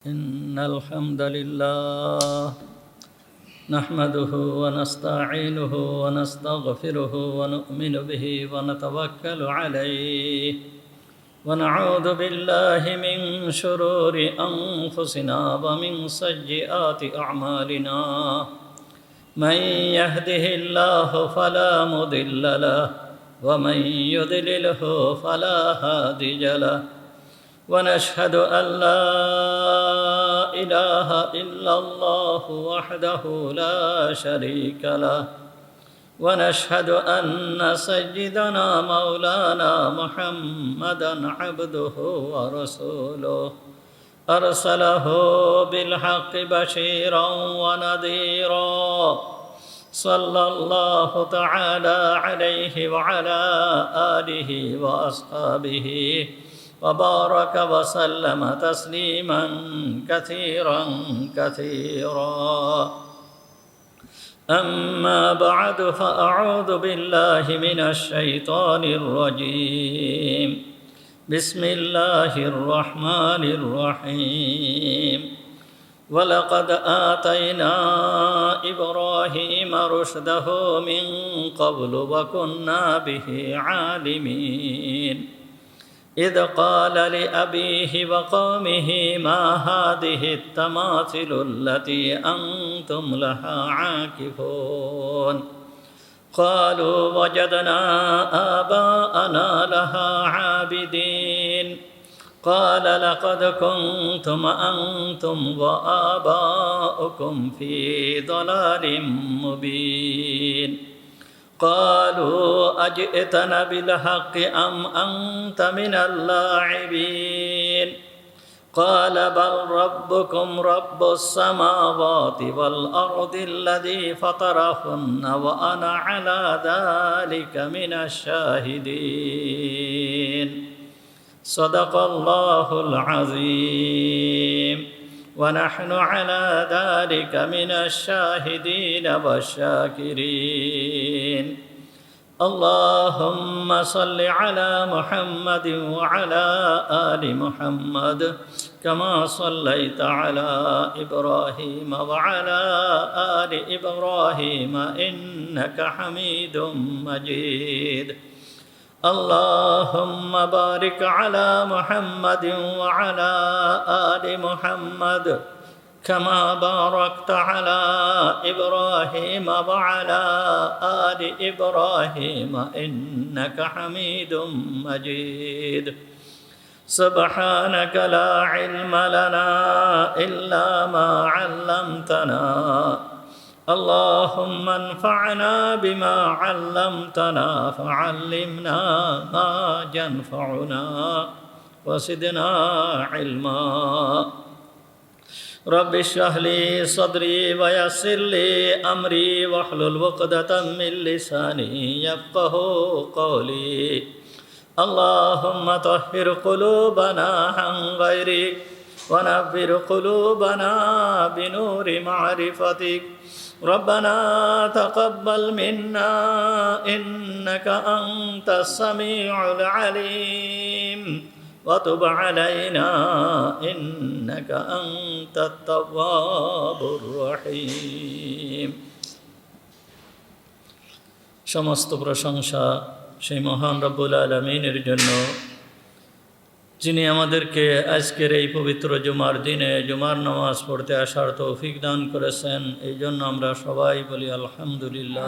إن الحمد لله نحمده ونستعينه ونستغفره ونؤمن به ونتوكل عليه ونعوذ بالله من شرور أنفسنا ومن سيئات أعمالنا من يهده الله فلا مضل له ومن يضلله فلا هادي له ونشهد أن لا إله إلا الله وحده لا شريك له ونشهد أن سيدنا مولانا محمدًا عبده ورسوله أرسله بالحق بشيرا ونذيرا صلى الله تعالى عليه وعلى آله وأصحابه وبارك وسلم تسليما كثيرا أما بعد فأعوذ بالله من الشيطان الرجيم بسم الله الرحمن الرحيم ولقد آتينا إبراهيم رشده من قبل وكنا به عالمين إذ قال لأبيه وقومه ما هذه التماثيل التي أنتم لها عاكفون قالوا وجدنا آباءنا لها عابدين قال لقد كنتم أنتم وآباؤكم في ضلال مبين قالوا أجئتنا بالحق أم أنت من اللاعبين قال بل ربكم رب السماوات والأرض الذي فطرهن وأنا على ذلك من الشاهدين صدق الله العظيم ونحن على ذلك من الشاهدين والشاكرين اللهم صل على محمد وعلى آل محمد كما صليت على إبراهيم وعلى آل إبراهيم إنك حميد مجيد اللهم بارك على محمد وعلى آل محمد كما باركت على إبراهيم وعلى آل إبراهيم إنك حميد مجيد سبحانك لا علم لنا إلا ما علمتنا اللهم انفعنا بما علمتنا فعلمنا ما ينفعنا وزدنا علما رب اشرح لي صدري ويسر لي أمري واحلل عقدة من لساني يفقهوا قولي اللهم طهر قلوبنا عن غيرك ونبر قلوبنا بنور معرفتك ربنا تقبل منا إنك أنت السميع العليم وتب علينا إنك أنت التواب الرحيم সমস্ত প্রশংসা সেই মহান রব্বুল আলামিনের জন্য যিনি আমাদেরকে আজকের এই পবিত্র জুমার দিনে জুমার নামাজ পড়তে আসার তৌফিক দান করেছেন এই জন্য আমরা সবাই বলি আলহামদুলিল্লাহ।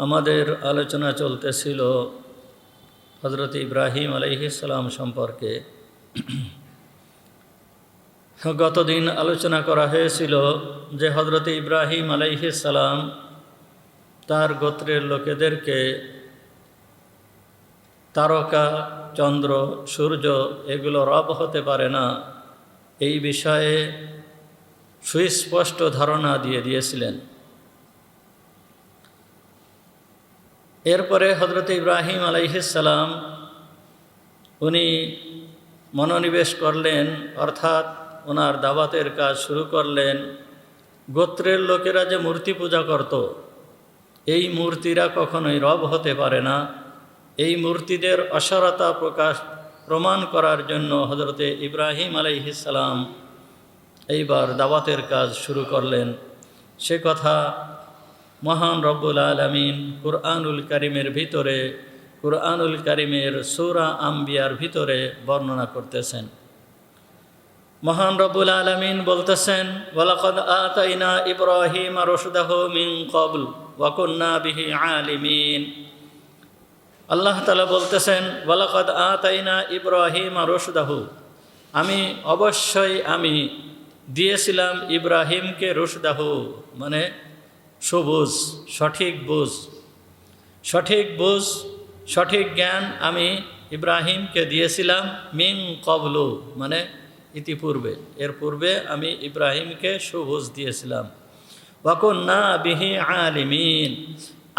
আমাদের আলোচনা চলতেছিল হযরত ইব্রাহিম আলাইহিস সালাম সম্পর্কে। গতদিন আলোচনা করা হয়েছিল যে হযরত ইব্রাহিম আলাইহিস সালাম তার গোত্রের লোকেদেরকে তারকা, চন্দ্র, সূর্য এগুলো রব হতে পারে না এই বিষয়ে সুস্পষ্ট ধারণা দিয়ে দিয়েছিলেন। এরপরে হযরত ইব্রাহিম আলাইহিস সালাম উনি মনোনিবেশ করলেন, অর্থাৎ ওনার দাওয়াতের কাজ শুরু করলেন। গোত্রের লোকেরা যে মূর্তি পূজা করত, এই মূর্তিরা কখনোই রব হতে পারে না, এই মূর্তিদের অসারতা প্রকাশ প্রমাণ করার জন্য হযরতে ইব্রাহিম আলাইহিস সালাম এইবার দাওয়াতের কাজ শুরু করলেন। সে কথা মহান রব্বুল আলামিন কুরআনুল কারীমের ভিতরে, কুরআনুল কারীমের সূরা আম্বিয়ার ভিতরে বর্ণনা করতেছেন। মহান রব্বুল আলামিন বলতেছেন, ওয়ালাকাদ আতাইনা ইব্রাহিমা রুশদাহু মিন ক্বাবল ওয়া কুন্না বিহি আলিমিন। আল্লাহ তাআলা বলতেছেন, ওয়ালাকাদ আতাইনা ইব্রাহিমা রুশদাহু, আমি দিয়েছিলাম ইব্রাহিমকে রুশদাহু, মানে সবুজ, সঠিক বুঝ, সঠিক জ্ঞান আমি ইব্রাহিমকে দিয়েছিলাম। মিন ক্বাবলু মানে ইতিপূর্বে, এর পূর্বে আমি ইব্রাহিমকে সুবুঝ দিয়েছিলাম। ওয়া কুন্না বিহি আলিমিন,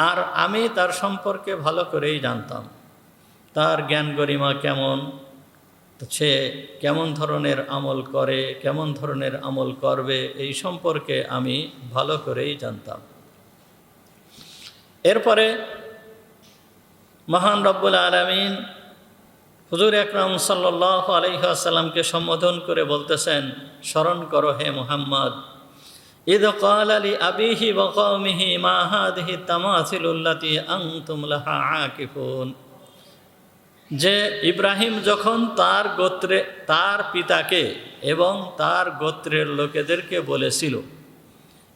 আর আমি তার সম্পর্কে ভালো করেই জানতাম, তার জ্ঞান গরিমা কেমন, সে কেমন ধরনের আমল করে, কেমন ধরনের আমল করবে, এই সম্পর্কে আমি ভালো করেই জানতাম। এরপরে মহান রব্বুল আলামিন হুজুর আকরাম সাল্লাল্লাহু আলাইহি ওয়াসাল্লামকে সম্বোধন করে বলতেছেন, স্মরণ করো হে মুহাম্মদ, ইদ ক্বালা লি আবিহি ওয়া কওমিহি মা হাযিহি তামাসিলুল্লাতী আনতুম লাহা আকিফুন। যে ইব্রাহিম যখন তার পিতাকে এবং তার গোত্রের লোকেদেরকে বলেছিল,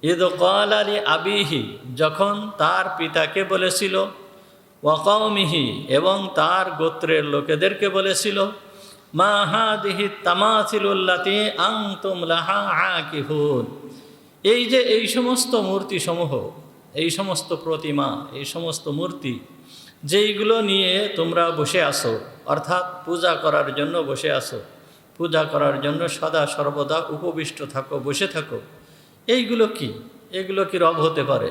ইদ ক্বালা লি আবিহি যখন তার পিতাকে বলেছিল, ওয়া কওমিহি এবং তার গোত্রের লোকেদেরকে বলেছিল, মা হাযিহি তামাসিলুল্লাতী আনতুম লাহা আকিফুন। এই যে এই সমস্ত মূর্তিসমূহ, এই সমস্ত প্রতিমা, এই সমস্ত মূর্তি যেইগুলো নিয়ে তোমরা বসে আসো, অর্থাৎ পূজা করার জন্য বসে আসো, পূজা করার জন্য সদা সর্বদা উপবিষ্ট থাকো, বসে থাকো, এইগুলো কি? এগুলো কি রব হতে পারে?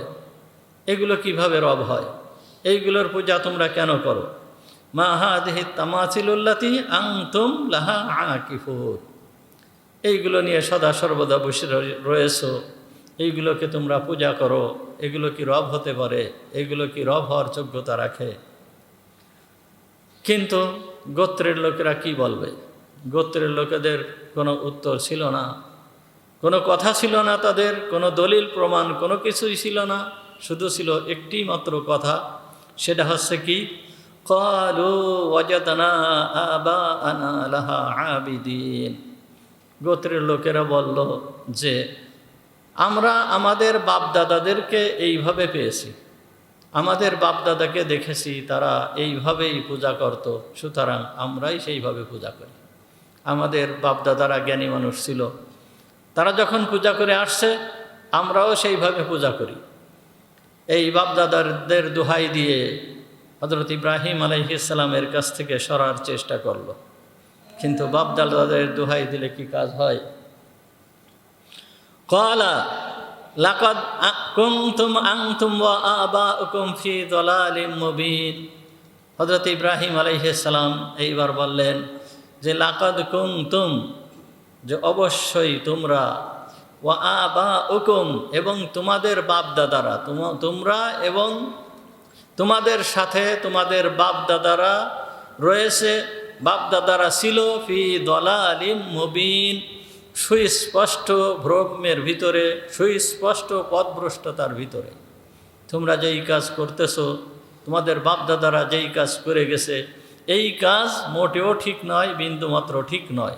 এগুলো কিভাবে রব হয়? এইগুলোর পূজা তোমরা কেন করো? মা হাযিহি তামাসিলুল্লাতী আনতুম লাহা আকিফুন, এইগুলো নিয়ে সদা সর্বদা বসে রয়েছো, এইগুলোকে তোমরা পূজা করো, এগুলো কি রব হতে পারে? এগুলো কি রব হওয়ার যোগ্যতা রাখে? কিন্তু গোত্রের লোকেরা কি বলবে? গোত্রের লোকেদের কোনো উত্তর ছিল না, কোনো কথা ছিল না, তাদের কোনো দলিল প্রমাণ কোনো কিছুই ছিল না। শুধু ছিল একটি মাত্র কথা, সেটা হচ্ছে কি, ক্বালু ওয়াজাদনা আবাআনা লাহা আবিদিন। গোত্রের লোকেরা বলল যে আমরা আমাদের বাপদাদাদেরকে এইভাবে পেয়েছি, আমাদের বাপদাদাকে দেখেছি তারা এইভাবেই পূজা করত, সুতরাং আমরাই সেইভাবে পূজা করি। আমাদের বাপদাদারা জ্ঞানী মানুষ ছিল, তারা যখন পূজা করে আসছে আমরাও সেইভাবে পূজা করি। এই বাপদাদাদের দোহাই দিয়ে হযরত ইব্রাহিম আলাইহিস সালামের কাছ থেকে সরার চেষ্টা করল, কিন্তু বাপদাদাদের দোহাই দিলে কি কাজ হয়? ক্বালা লাকাদ কুনতুম আনতুম ওয়া আবাউকুম ফি যালালিম মুবিন। হযরত ইব্রাহিম আলাইহিস সালাম এইবার বললেন যে লাকাদ কুনতুম, যে অবশ্যই তোমরা, ওয়া আবাউকুম এবং তোমাদের বাপদাদারা, তোমরা এবং তোমাদের সাথে তোমাদের বাপদাদারা রয়েছে, বাপদাদারা ছিল ফি যালালিম মুবিন, সুস্পষ্ট ভ্রমের ভিতরে, সুস্পষ্ট পথভ্রষ্টতার ভিতরে। তোমরা যেই কাজ করতেছো, তোমাদের বাপদাদারা যেই কাজ করে গেছে, এই কাজ মোটেও ঠিক নয়, বিন্দুমাত্র ঠিক নয়।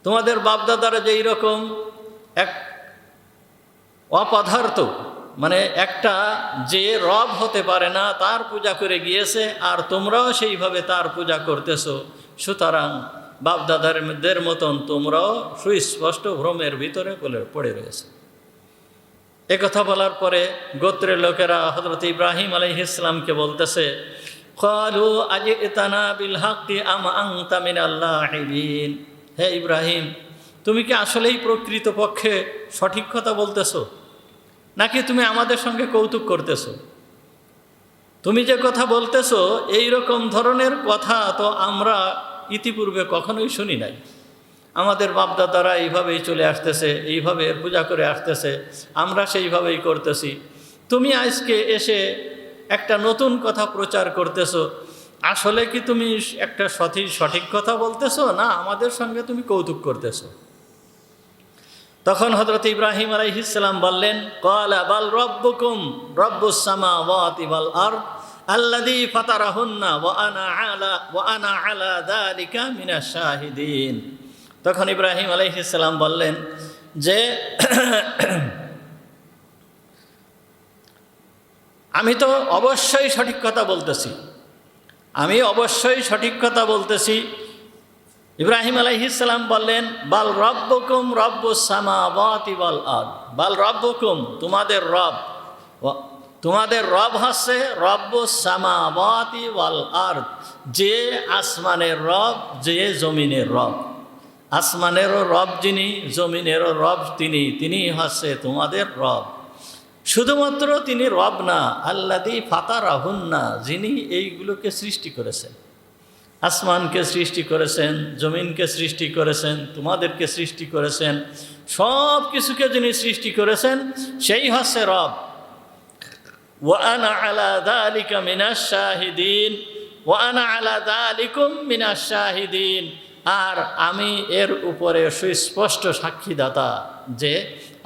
তোমাদের বাপদাদারা যেই রকম এক অপদার্থ, মানে একটা যে রব হতে পারে না, তার পূজা করে গিয়েছে, আর তোমরাও সেইভাবে তার পূজা করতেছো, সুতরাং বাপদাদাদের মতন তোমরাও সুস্পষ্ট ভ্রমের ভিতরে পড়ে রয়েছে। একথা বলার পরে গোত্রের লোকেরা হযরত ইব্রাহিম আলাইহিস সালামকে বলতেছে, ক্বালু আজিতানা বিল হাক্কি আম আনতা মিনাল লাহিবিন। হে ইব্রাহিম, তুমি কি আসলেই প্রকৃতপক্ষে সঠিক কথা বলতেছো, নাকি তুমি আমাদের সঙ্গে কৌতুক করতেছো? তুমি যে কথা বলতেছো এই রকম ধরনের কথা তো আমরা ইতিপূর্বে কখনোই শুনি নাই। আমাদের বাপদাদারা এইভাবেই চলে আসতেছে, এইভাবে পূজা করে আসতেছে, আমরা সেইভাবেই করতেছি। তুমি আজকে এসে একটা নতুন কথা প্রচার করতেছো, আসলে কি তুমি একটা সঠিক কথা বলতেছো, না আমাদের সঙ্গে তুমি কৌতুক করতেছো? তখন হযরত ইব্রাহিম আলাইহিস সালাম বললেন, ক্বালা বাল রাব্বুকুম রাব্বুস সামাওয়াতি ওয়াল আরদ আল্লাযী ফাতারাহুন্না ওয়া আনা আলা যালিকা মিনাশ শাহিদিন। তখন ইব্রাহিম আলাইহিস সালাম বললেন যে আমি তো অবশ্যই সঠিক কথা বলতেছি, আমি অবশ্যই সঠিক কথা বলতেছি। ইব্রাহিম আলাইহিস সালাম বললেন, বাল রাব্বুকুম রাব্বুস সামাওয়াতি ওয়াল আরদ, বাল রাব্বুকুম তোমাদের রব, তোমাদের রব হচ্ছে রব্বুস সামাওয়াতি ওয়াল আরদ, যে আসমানের রব, যে জমিনের রব। আসমানেরও রব যিনি, জমিনেরও রব তিনি হচ্ছে তোমাদের রব। শুধুমাত্র তিনি রব না, আল্লাযী ফাতারাহুন্না, যিনি এইগুলোকে সৃষ্টি করেছেন। আসমানকে সৃষ্টি করেছেন, জমিনকে সৃষ্টি করেছেন, তোমাদেরকে সৃষ্টি করেছেন, সব কিছুকে যিনি সৃষ্টি করেছেন সেই হচ্ছে রব। ওয়া আনা আলা যালিকা মিনাশ শাহিদিন, ওয়া আনা আলা যালিকুম মিনাশ শাহিদিন, আর আমি এর উপরে সুস্পষ্ট সাক্ষীদাতা যে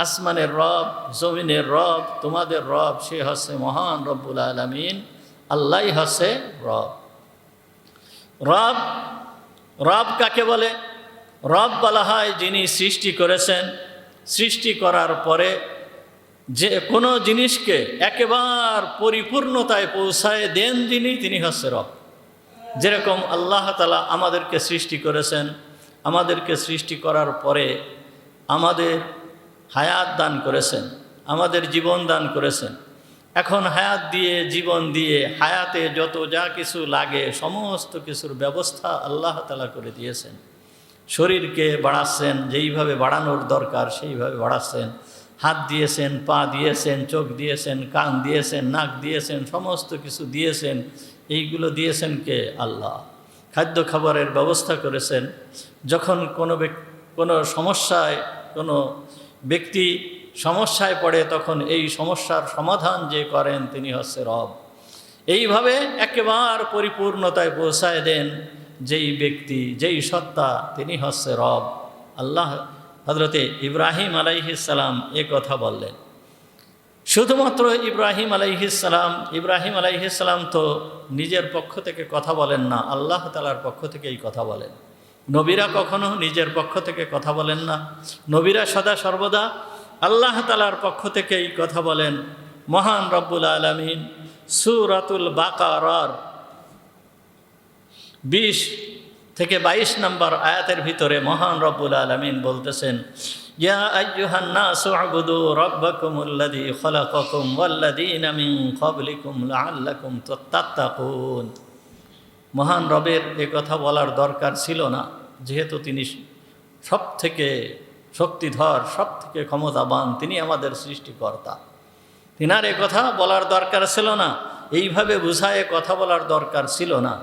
আসমানের রব, জমিনের রব, তোমাদের রব সে হচ্ছে মহান রব্বুল আলামিন, আল্লাহই হচ্ছে রব। রব, রব কাকে বলে? রব বলা হয় যিনি সৃষ্টি করেছেন, সৃষ্টি করার পরে যে কোনো জিনিসকে একেবারে পরিপূর্ণতায় পৌঁছায় দেন যিনি, তিনি হচ্ছে রব। যেরকম আল্লাহ তাআলা আমাদেরকে সৃষ্টি করেছেন, আমাদেরকে সৃষ্টি করার পরে আমাদের হায়াত দান করেছেন, আমাদের জীবন দান করেছেন। এখন হায়াত দিয়ে, জীবন দিয়ে, হায়াতে যত যা কিছু লাগে সমস্ত কিছুর ব্যবস্থা আল্লাহ তাআলা করে দিয়েছেন। শরীরকে বাড়াচ্ছেন, যেইভাবে বাড়ানোর দরকার সেইভাবে বাড়াচ্ছেন। হাত দিয়েছেন, পা দিয়েছেন, চোখ দিয়েছেন, কান দিয়েছেন, নাক দিয়েছেন, সমস্ত কিছু দিয়েছেন। এইগুলো দিয়েছেন কে? আল্লাহ। খাদ্য খাবারের ব্যবস্থা করেছেন। যখন কোনো সমস্যায় কোনো ব্যক্তি সমস্যায় পড়ে তখন এই সমস্যার সমাধান যে করেন তিনি হচ্ছে রব। এইভাবে একেবারে পরিপূর্ণতায় পৌঁছায় দেন যেই ব্যক্তি, যেই সত্তা, তিনি হচ্ছে রব। আল্লাহ হযরতে ইব্রাহিম আলাইহিস সালাম এ কথা বললেন। শুধুমাত্র ইব্রাহিম আলাইহিস সালাম তো নিজের পক্ষ থেকে কথা বলেন না, আল্লাহ তাআলার পক্ষ থেকে এই কথা বলেন। নবীরা কখনো নিজের পক্ষ থেকে কথা বলেন না, নবীরা সদা সর্বদা আল্লাহ তাআলার পক্ষ থেকে এই কথা বলেন। মহান রব্বুল আলামিন সূরাতুল বাকারার 20 থেকে 22 নম্বর আয়াতের ভিতরে মহান রব্বুল আলামিন বলতেছেন, ইয়া আইয়ুহান নাসু উবুদু রাব্বাকুমুল্লাযী খালাকাকুম ওয়াল্লাযীনা মিন ক্বাবলিকুম লাআল্লাকুম তাত্তাকুন। মহান রবের এ কথা বলার দরকার ছিল না, যেহেতু তিনি সবথেকে শক্তিধর, সবথেকে ক্ষমতাবান, তিনি আমাদের সৃষ্টিকর্তা। তিনার এ কথা বলার দরকার ছিল না, এইভাবে বুঝায় কথা বলার দরকার ছিল না।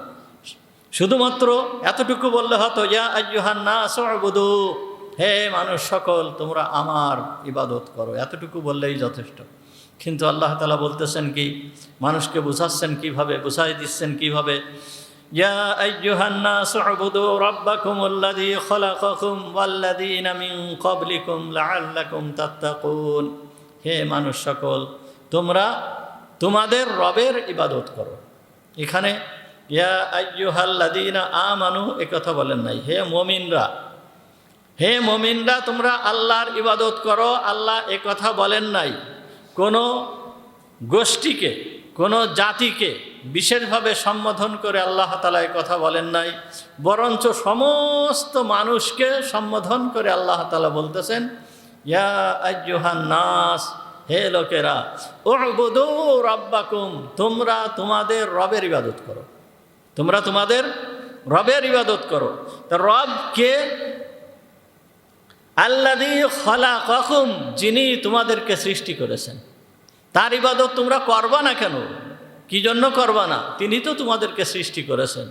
শুধুমাত্র এতটুকু বললে হতো, ইয়া আইয়ুহান নাসু উবুদু, হে মানুষ সকল তোমরা আমার ইবাদত করো, এতটুকু বললেই যথেষ্ট। কিন্তু আল্লাহ তাআলা বলতেছেন কি, মানুষকে বুঝাচ্ছেন কিভাবে, বুঝাই দিচ্ছেন কিভাবে, ইয়া আইয়ুহান নাসু উবুদু রাব্বাকুমুল্লাযী খালাকাকুম ওয়াল্লাযীনা মিন ক্বাবলিকুম লাআল্লাকুম তাত্তাকুন। হে মানুষ সকল তোমরা তোমাদের রবের ইবাদত করো। এখানে ইয়া আইয়ুহাল্লাযীনা আমানু এ কথা বলেন নাই, হে মুমিনরা, হে মুমিনরা তোমরা আল্লাহর ইবাদত করো, আল্লাহ এ কথা বলেন নাই। কোনো গোষ্ঠীকে, কোনো জাতিকে বিশেষভাবে সম্বোধন করে আল্লাহ তাআলা এ কথা বলেন নাই, বরঞ্চ সমস্ত মানুষকে সম্বোধন করে আল্লাহ তাআলা বলতেছেন, ইয়া আইয়ুহান নাস, হে লোকেরা, উবুদু রাব্বাকুম, তোমরা তোমাদের রবের ইবাদত করো, তোমরা তোমাদের রবের ইবাদত করো। তো রব কে? আল্লাযী খালাকাকুম, যিনি তোমাদেরকে সৃষ্টি করেছেন। তার ইবাদত তোমরা করবা না কেন? কি জন্য করবা না? তিনি তো তোমাদেরকে সৃষ্টি করেছেন।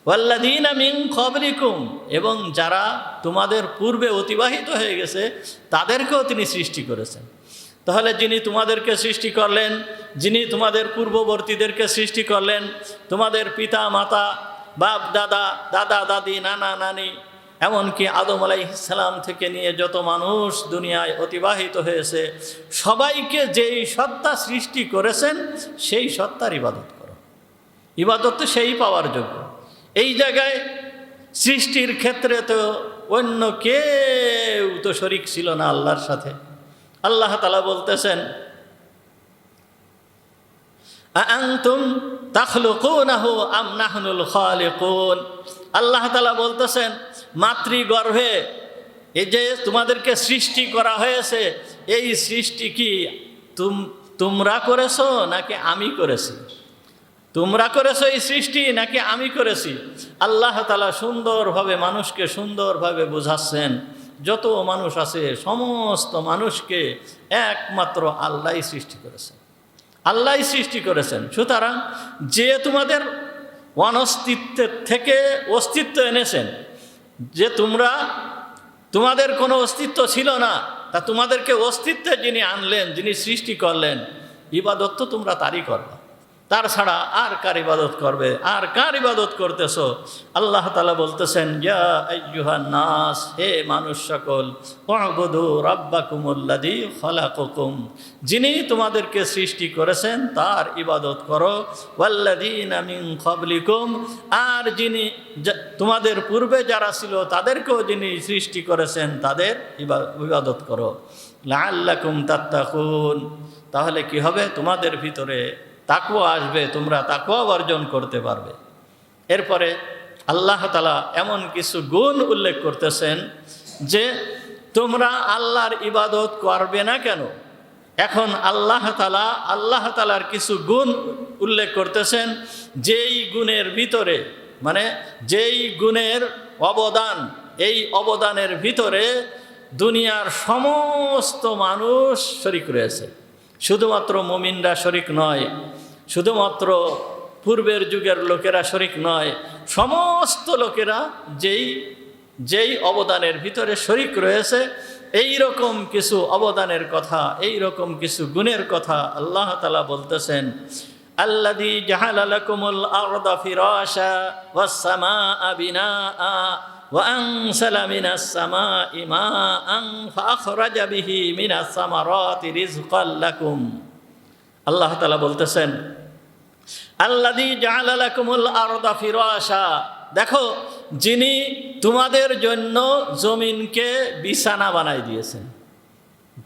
ওয়াল্লাযীনা মিন ক্বাবলিকুম, এবং যারা তোমাদের পূর্বে অতিবাহিত হয়ে গেছে তাদেরকেও তিনি সৃষ্টি করেছেন। তো তাহলে যিনি তোমাদেরকে সৃষ্টি করলেন, যিনি তোমাদের পূর্ববর্তীদেরকে সৃষ্টি করলেন, তোমাদের পিতা মাতা, বাপ দাদা, দাদা দাদি, নানা নানি, এমনকি আদম আলাইহিস সালাম থেকে নিয়ে যত মানুষ দুনিয়ায় অতিবাহিত হয়েছে, সবাইকে যেই সত্তা সৃষ্টি করেছেন সেই সত্তার ইবাদত করো। ইবাদত তো সেই পাওয়ার যোগ্য। এই জায়গায় সৃষ্টির ক্ষেত্রে তো অন্য কেউ তো শরীক ছিল না আল্লাহর সাথে। আল্লাহ তাআলা বলতেছেন, আআনতুম তাখলুকুনাহু আম নাহনুল খালিকুন। আল্লাহ তাআলা বলতেছেন, মাতৃগর্ভে এই যে তোমাদেরকে সৃষ্টি করা হয়েছে, এই সৃষ্টি কি তোমরা করেছো নাকি আমি করেছি? তোমরা করেছো এই সৃষ্টি নাকি আমি করেছি? আল্লাহ তাআলা সুন্দরভাবে মানুষকে সুন্দরভাবে বোঝাচ্ছেন, যত মানুষ আছে সমস্ত মানুষকে একমাত্র আল্লাহই সৃষ্টি করেছেন, আল্লাহই সৃষ্টি করেছেন। সুতরাং যে তোমাদের অনস্তিত্বের থেকে অস্তিত্ব এনেছেন, যে তোমাদের কোনো অস্তিত্ব ছিল না, তা তোমাদেরকে অস্তিত্বে যিনি আনলেন, যিনি সৃষ্টি করলেন, ইবাদত তো তোমরা তারই করবে, তার ছাড়া আর কার ইবাদত করবে? আর কার ইবাদত করতেছো? আল্লাহ তাআলা বলতেছেন, ইয়া আইয়ুহান নাস, হে মানুষ সকল, উ'বুদু রাব্বাকুমুল্লাযী খালাকাকুম, যিনি তোমাদেরকে সৃষ্টি করেছেন তার ইবাদত করো, ওয়াল্লাযীনা মিন ক্বাবলিকুম, আর যিনি তোমাদের পূর্বে যারা ছিল তাদেরকেও যিনি সৃষ্টি করেছেন তাদের ইবাদত করো, লাআল্লাকুম তাত্তাকুন। তাহলে কি হবে? তোমাদের ভিতরে তাকওয়া আসবে, তোমরা তাকওয়া অর্জন করতে পারবে। এরপরে আল্লাহ তাআলা এমন কিছু গুণ উল্লেখ করতেছেন যে তোমরা আল্লাহর ইবাদত করবে না কেন? এখন আল্লাহ তাআলার কিছু গুণ উল্লেখ করতেছেন, যেই গুণের ভিতরে, মানে যেই গুণের অবদান, এই অবদানের ভিতরে দুনিয়ার সমস্ত মানুষ শরীক রয়েছে। শুধুমাত্র মুমিনরা শরীক নয়, শুধুমাত্র পূর্বের যুগের লোকেরা শরীক নয়, সমস্ত লোকেরা যেই অবদানের ভিতরে শরীক রয়েছে, এই রকম কিছু অবদানের কথা, এই রকম কিছু গুণের কথা আল্লাহ তাআলা বলতেছেন। আল্লাযী জাআলা লাকুমুল আরদা ফিরাশা ওয়াস সামাআ বিনাআ ওয়া আনসালা মিনাস সামাই মাআন ফাআখরাজা বিহি মিনাস সামারাতি রিজকাল লাকুম। আল্লাহ তাআলা বলতেছেন, আল্লাযী জাআলা লাকুমুল আরদা ফিরাশা, দেখো যিনি তোমাদের জন্য জমিনকে বিছানা বানাই দিয়েছেন,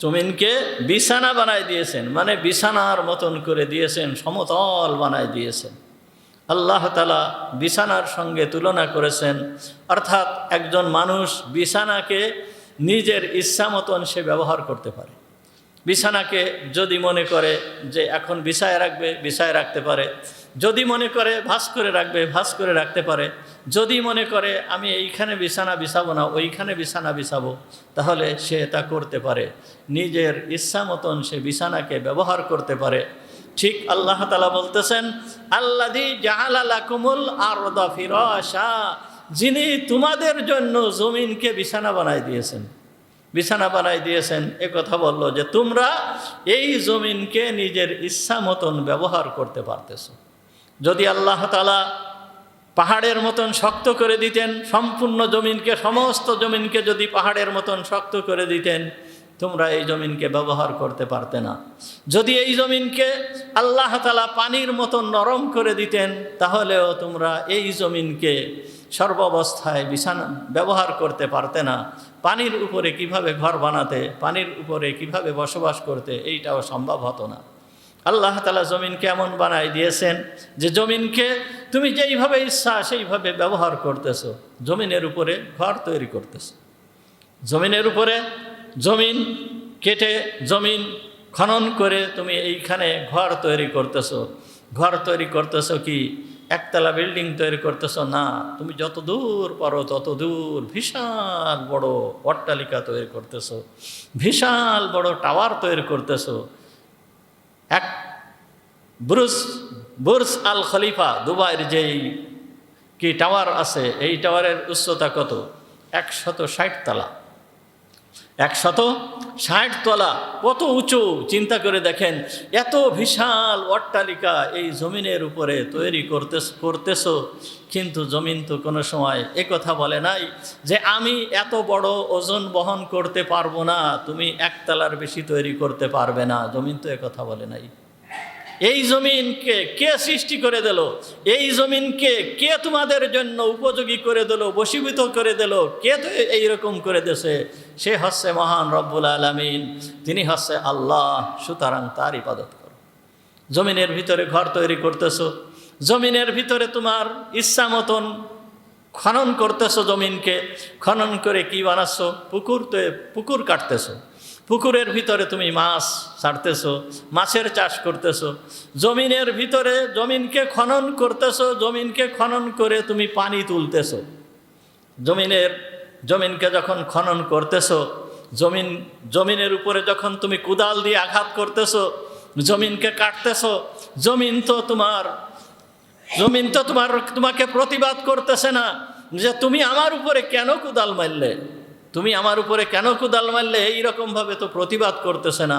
জমিনকে বিছানা বানাই দিয়েছেন, মানে বিছানার মতন করে দিয়েছেন, সমতল বানাই দিয়েছেন। আল্লাহ তাআলা বিছানার সঙ্গে তুলনা করেছেন, অর্থাৎ একজন মানুষ বিছানাকে নিজের ইচ্ছা মতন সে ব্যবহার করতে পারে। বিছানাকে যদি মনে করে যে এখন বিছায় রাখবে, বিছায় রাখতে পারে। যদি মনে করে ভাঁজ করে রাখবে, ভাঁজ করে রাখতে পারে। যদি মনে করে আমি এইখানে বিছানা বিছাবো না, ওইখানে বিছানা বিছাবো, তাহলে সে তা করতে পারে। নিজের ইচ্ছা মতন সে বিছানাকে ব্যবহার করতে পারে। ঠিক আল্লাহ তাআলা বলতেছেন, আল্লাযী জাআলা লাকুমুল আরদা ফিরাশা, যিনি তোমাদের জন্য জমিনকে বিছানা বানাই দিয়েছেন, বিছানা বানাই দিয়েছেন। এ কথা বললো যে তোমরা এই জমিনকে নিজের ইচ্ছা মতন ব্যবহার করতে পারতেছ। যদি আল্লাহ তাআলা পাহাড়ের মতন শক্ত করে দিতেন, সম্পূর্ণ জমিনকে, সমস্ত জমিনকে যদি পাহাড়ের মতন শক্ত করে দিতেন, তোমরা এই জমিনকে ব্যবহার করতে পারতে না। যদি এই জমিনকে আল্লাহ তাআলা পানির মতন নরম করে দিতেন, তাহলেও তোমরা এই জমিনকে সর্বাবস্থায় বিছানা ব্যবহার করতে পারতে না। পানির উপরে কিভাবে ঘর বানাতে, পানির উপরে কিভাবে বসবাস করতে, এইটাও সম্ভব হতো না। আল্লাহ তাআলা জমিনকে এমন বানাই দিয়েছেন যে জমিনকে তুমি যেইভাবে ইচ্ছা সেইভাবে ব্যবহার করতেছো। জমিনের উপরে ঘর তৈরি করতেছো, জমিনের উপরে জমিন কেটে, জমিন খনন করে তুমি এইখানে ঘর তৈরি করতেছো। ঘর তৈরি করতেছো কি একতলা বিল্ডিং তৈরি করতেছো না, তুমি যত দূর পারো তত দূর বিশাল বড় অট্টালিকা তৈরি করতেছো, বিশাল বড় টাওয়ার তৈরি করতেছো। এক বুর্জ আল খলিফা, দুবাইয়ের যেই কি টাওয়ার আছে, এই টাওয়ারের উচ্চতা কত? 160 তলা। 160 তলা, কত উঁচু! চিন্তা করে দেখেন, এত বিশাল অট্টালিকা এই জমিনের উপরে তৈরি করতেছো, কিন্তু জমিন তো কোনো সময় কথা বলে নাই যে আমি এত বড় ওজন বহন করতে পারবো না, তুমি 1 তলার বেশি তৈরি করতে পারবে না। জমিন তো কথা বলে নাই। এই জমিনকে কে সৃষ্টি করে দিল? এই জমিনকে কে তোমাদের জন্য উপযোগী করে দিল, বশীভূত করে দিল? কে তো এইরকম করে দিয়েছে? সে হচ্ছে মহান রব্বুল আলামিন, তিনি হচ্ছে আল্লাহ। সুতরাং তার ইবাদত করো। জমিনের ভিতরে ঘর তৈরি করতেছো, জমিনের ভিতরে তোমার ইচ্ছা মতন খনন করতেছো, জমিনকে খনন করে কি বানাচ্ছ? পুকুর কাটতেছো, পুকুরের ভিতরে তুমি মাছ ছাড়তেছো, মাছের চাষ করতেছো। জমিনের ভিতরে জমিনকে খনন করতেছো, জমিনকে খনন করে তুমি পানি তুলতেছো। জমিনকে যখন খনন করতেছো, জমিনের উপরে যখন তুমি কোদাল দিয়ে আঘাত করতেছো, জমিনকে কাটতেছো, জমিন তো তোমাকে প্রতিবাদ করতেছে না যে তুমি আমার উপরে কেন কোদাল মারলে, তুমি আমার উপরে কেন কোদাল মারলে, এইরকমভাবে তো প্রতিবাদ করতেছে না।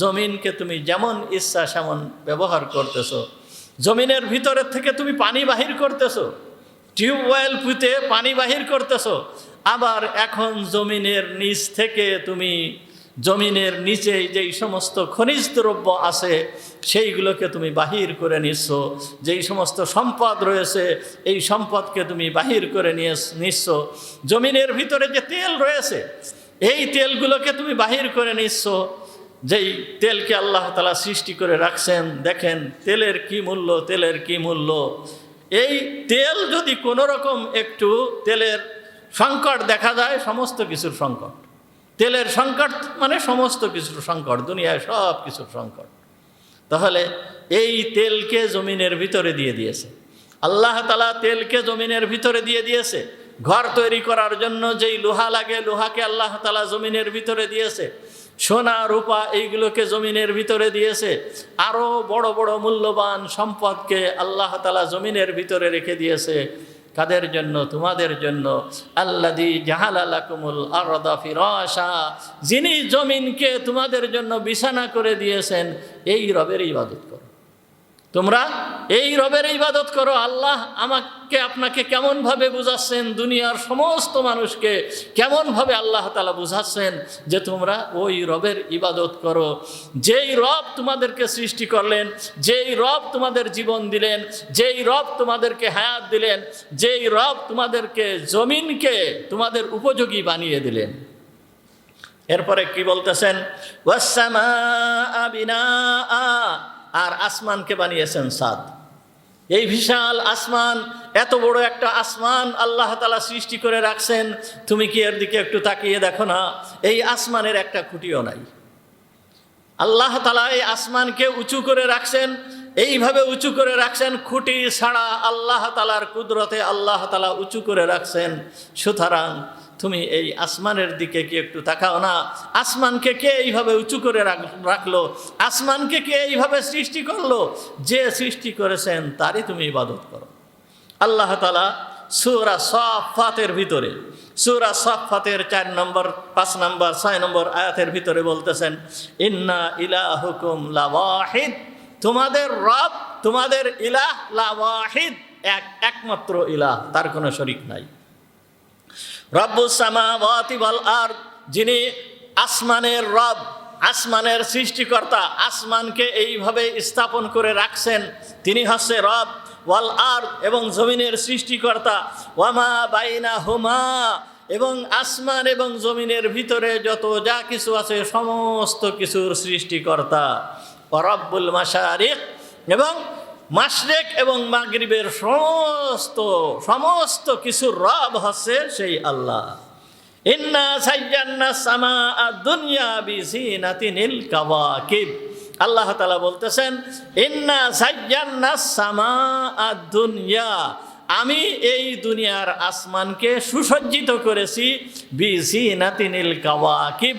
জমিনকে তুমি যেমন ইচ্ছা সেমন ব্যবহার করতেছো। জমিনের ভিতরের থেকে তুমি পানি বাহির করতেছো, টিউবওয়েল পুঁতে পানি বাহির করতেছো। আবার এখন জমিনের নিচ থেকে তুমি জমিনের নিচে যেই সমস্ত খনিজ দ্রব্য আছে সেইগুলোকে তুমি বাহির করে নিচ্ছ। যেই সমস্ত সম্পদ রয়েছে এই সম্পদকে তুমি বাহির করে নিচ্ছ। জমিনের ভিতরে যে তেল রয়েছে এই তেলগুলোকে তুমি বাহির করে নিচ্ছ। যেই তেলকে আল্লাহ তাআলা সৃষ্টি করে রাখছেন, দেখেন তেলের কি মূল্য, তেলের কি মূল্য। এই তেল যদি কোনো রকম একটু তেলের সংকট দেখা যায়, সমস্ত কিছুর সংকট। তেলের সংকট মানে সমস্ত কিছুর সংকট, দুনিয়ায় সব কিছুর সংকট। তাহলে এই তেলকে জমিনের ভিতরে দিয়ে দিয়েছে আল্লাহ তাআলা, তেলকে জমিনের ভিতরে দিয়ে দিয়েছে। ঘর তৈরি করার জন্য যেই লোহা লাগে, লোহাকে আল্লাহ তাআলা জমিনের ভিতরে দিয়েছে। সোনা রূপা এইগুলোকে জমিনের ভিতরে দিয়েছে। আরও বড় বড় মূল্যবান সম্পদকে আল্লাহ তাআলা জমিনের ভিতরে রেখে দিয়েছে। কাদের জন্য? তোমাদের জন্য। আল্লাযী জাআলা লাকুমুল আরদা ফিরাশা, যিনি জমিনকে তোমাদের জন্য বিছানা করে দিয়েছেন। এই রবের ইবাদত করো, তোমরা এই রবের ইবাদত করো। আল্লাহ আপনাকে কেমনভাবে বুঝাচ্ছেন, দুনিয়ার সমস্ত মানুষকে কেমনভাবে আল্লাহ তাআলা বুঝাচ্ছেন যে তোমরা ওই রবের ইবাদত করো। যেই রব তোমাদেরকে সৃষ্টি করলেন, যেই রব তোমাদের জীবন দিলেন, যেই রব তোমাদেরকে হায়াত দিলেন, যেই রব তোমাদেরকে জমিনকে তোমাদের উপযোগী বানিয়ে দিলেন। এরপরে কি বলতেছেন? ওয়াস-সামাআ বিনাআ, আর আসমানকে বানিয়েছেন ছাদ। এই বিশাল আসমান, এত বড় একটা আসমান আল্লাহ তাআলা সৃষ্টি করে রাখছেন। তুমি কি এর দিকে একটু তাকিয়ে দেখো না? এই আসমানের একটা খুঁটিও নাই। আল্লাহ তাআলা এই আসমানকে উঁচু করে রাখছেন, এইভাবে উঁচু করে রাখছেন, খুঁটি ছাড়া আল্লাহ তাআলার কুদরতে আল্লাহ তাআলা উঁচু করে রাখছেন। সুতরাং তুমি এই আসমানের দিকে কি একটু তাকাও না? আসমানকে কে এইভাবে উঁচু করে রাখলো? আসমানকে কে এইভাবে সৃষ্টি করলো? যে সৃষ্টি করেছেন তারই তুমি ইবাদত করো। আল্লাহ তাআলা সূরা সাফফাতের ভিতরে, সূরা সাফফাতের 4 নম্বর, 5 নম্বর, 6 নম্বর আয়াতের ভিতরে বলতেছেন, ইন্না ইলাহুকুম লাওয়াহিদ, তোমাদের রব, তোমাদের ইলাহ লাওয়াহিদ, একমাত্র ইলাহ, তার কোনো শরীক নাই। রব্বুস সামাওয়াতি ওয়াল আরদ, যিনি আসমানের রব, আসমানের সৃষ্টিকর্তা, আসমানকে এইভাবে স্থাপন করে রাখছেন, তিনি হচ্ছে রব। ওয়াল আরদ, এবং জমিনের সৃষ্টিকর্তা। ওয়ামা বাইনাহুমা, এবং আসমান এবং জমিনের ভিতরে যত যা কিছু আছে সমস্ত কিছুর সৃষ্টিকর্তা। ওয়া রব্বুল মাশারিক, এবং মাশরিক এবং মাগরিবের সমস্ত কিছুর রব হচ্ছে সেই আল্লাহ। ইন্না সাইয়্যানা সামাআ দুনিয়া বিজিনাতিনিল কাওয়াকিব, আল্লাহ তাআলা বলতেছেন, ইন্না সাইয়্যানা সামাআ দুনিয়া, আমি এই দুনিয়ার আসমানকে সুসজ্জিত করেছি বিজিনাতিনিল কাওয়াকিব,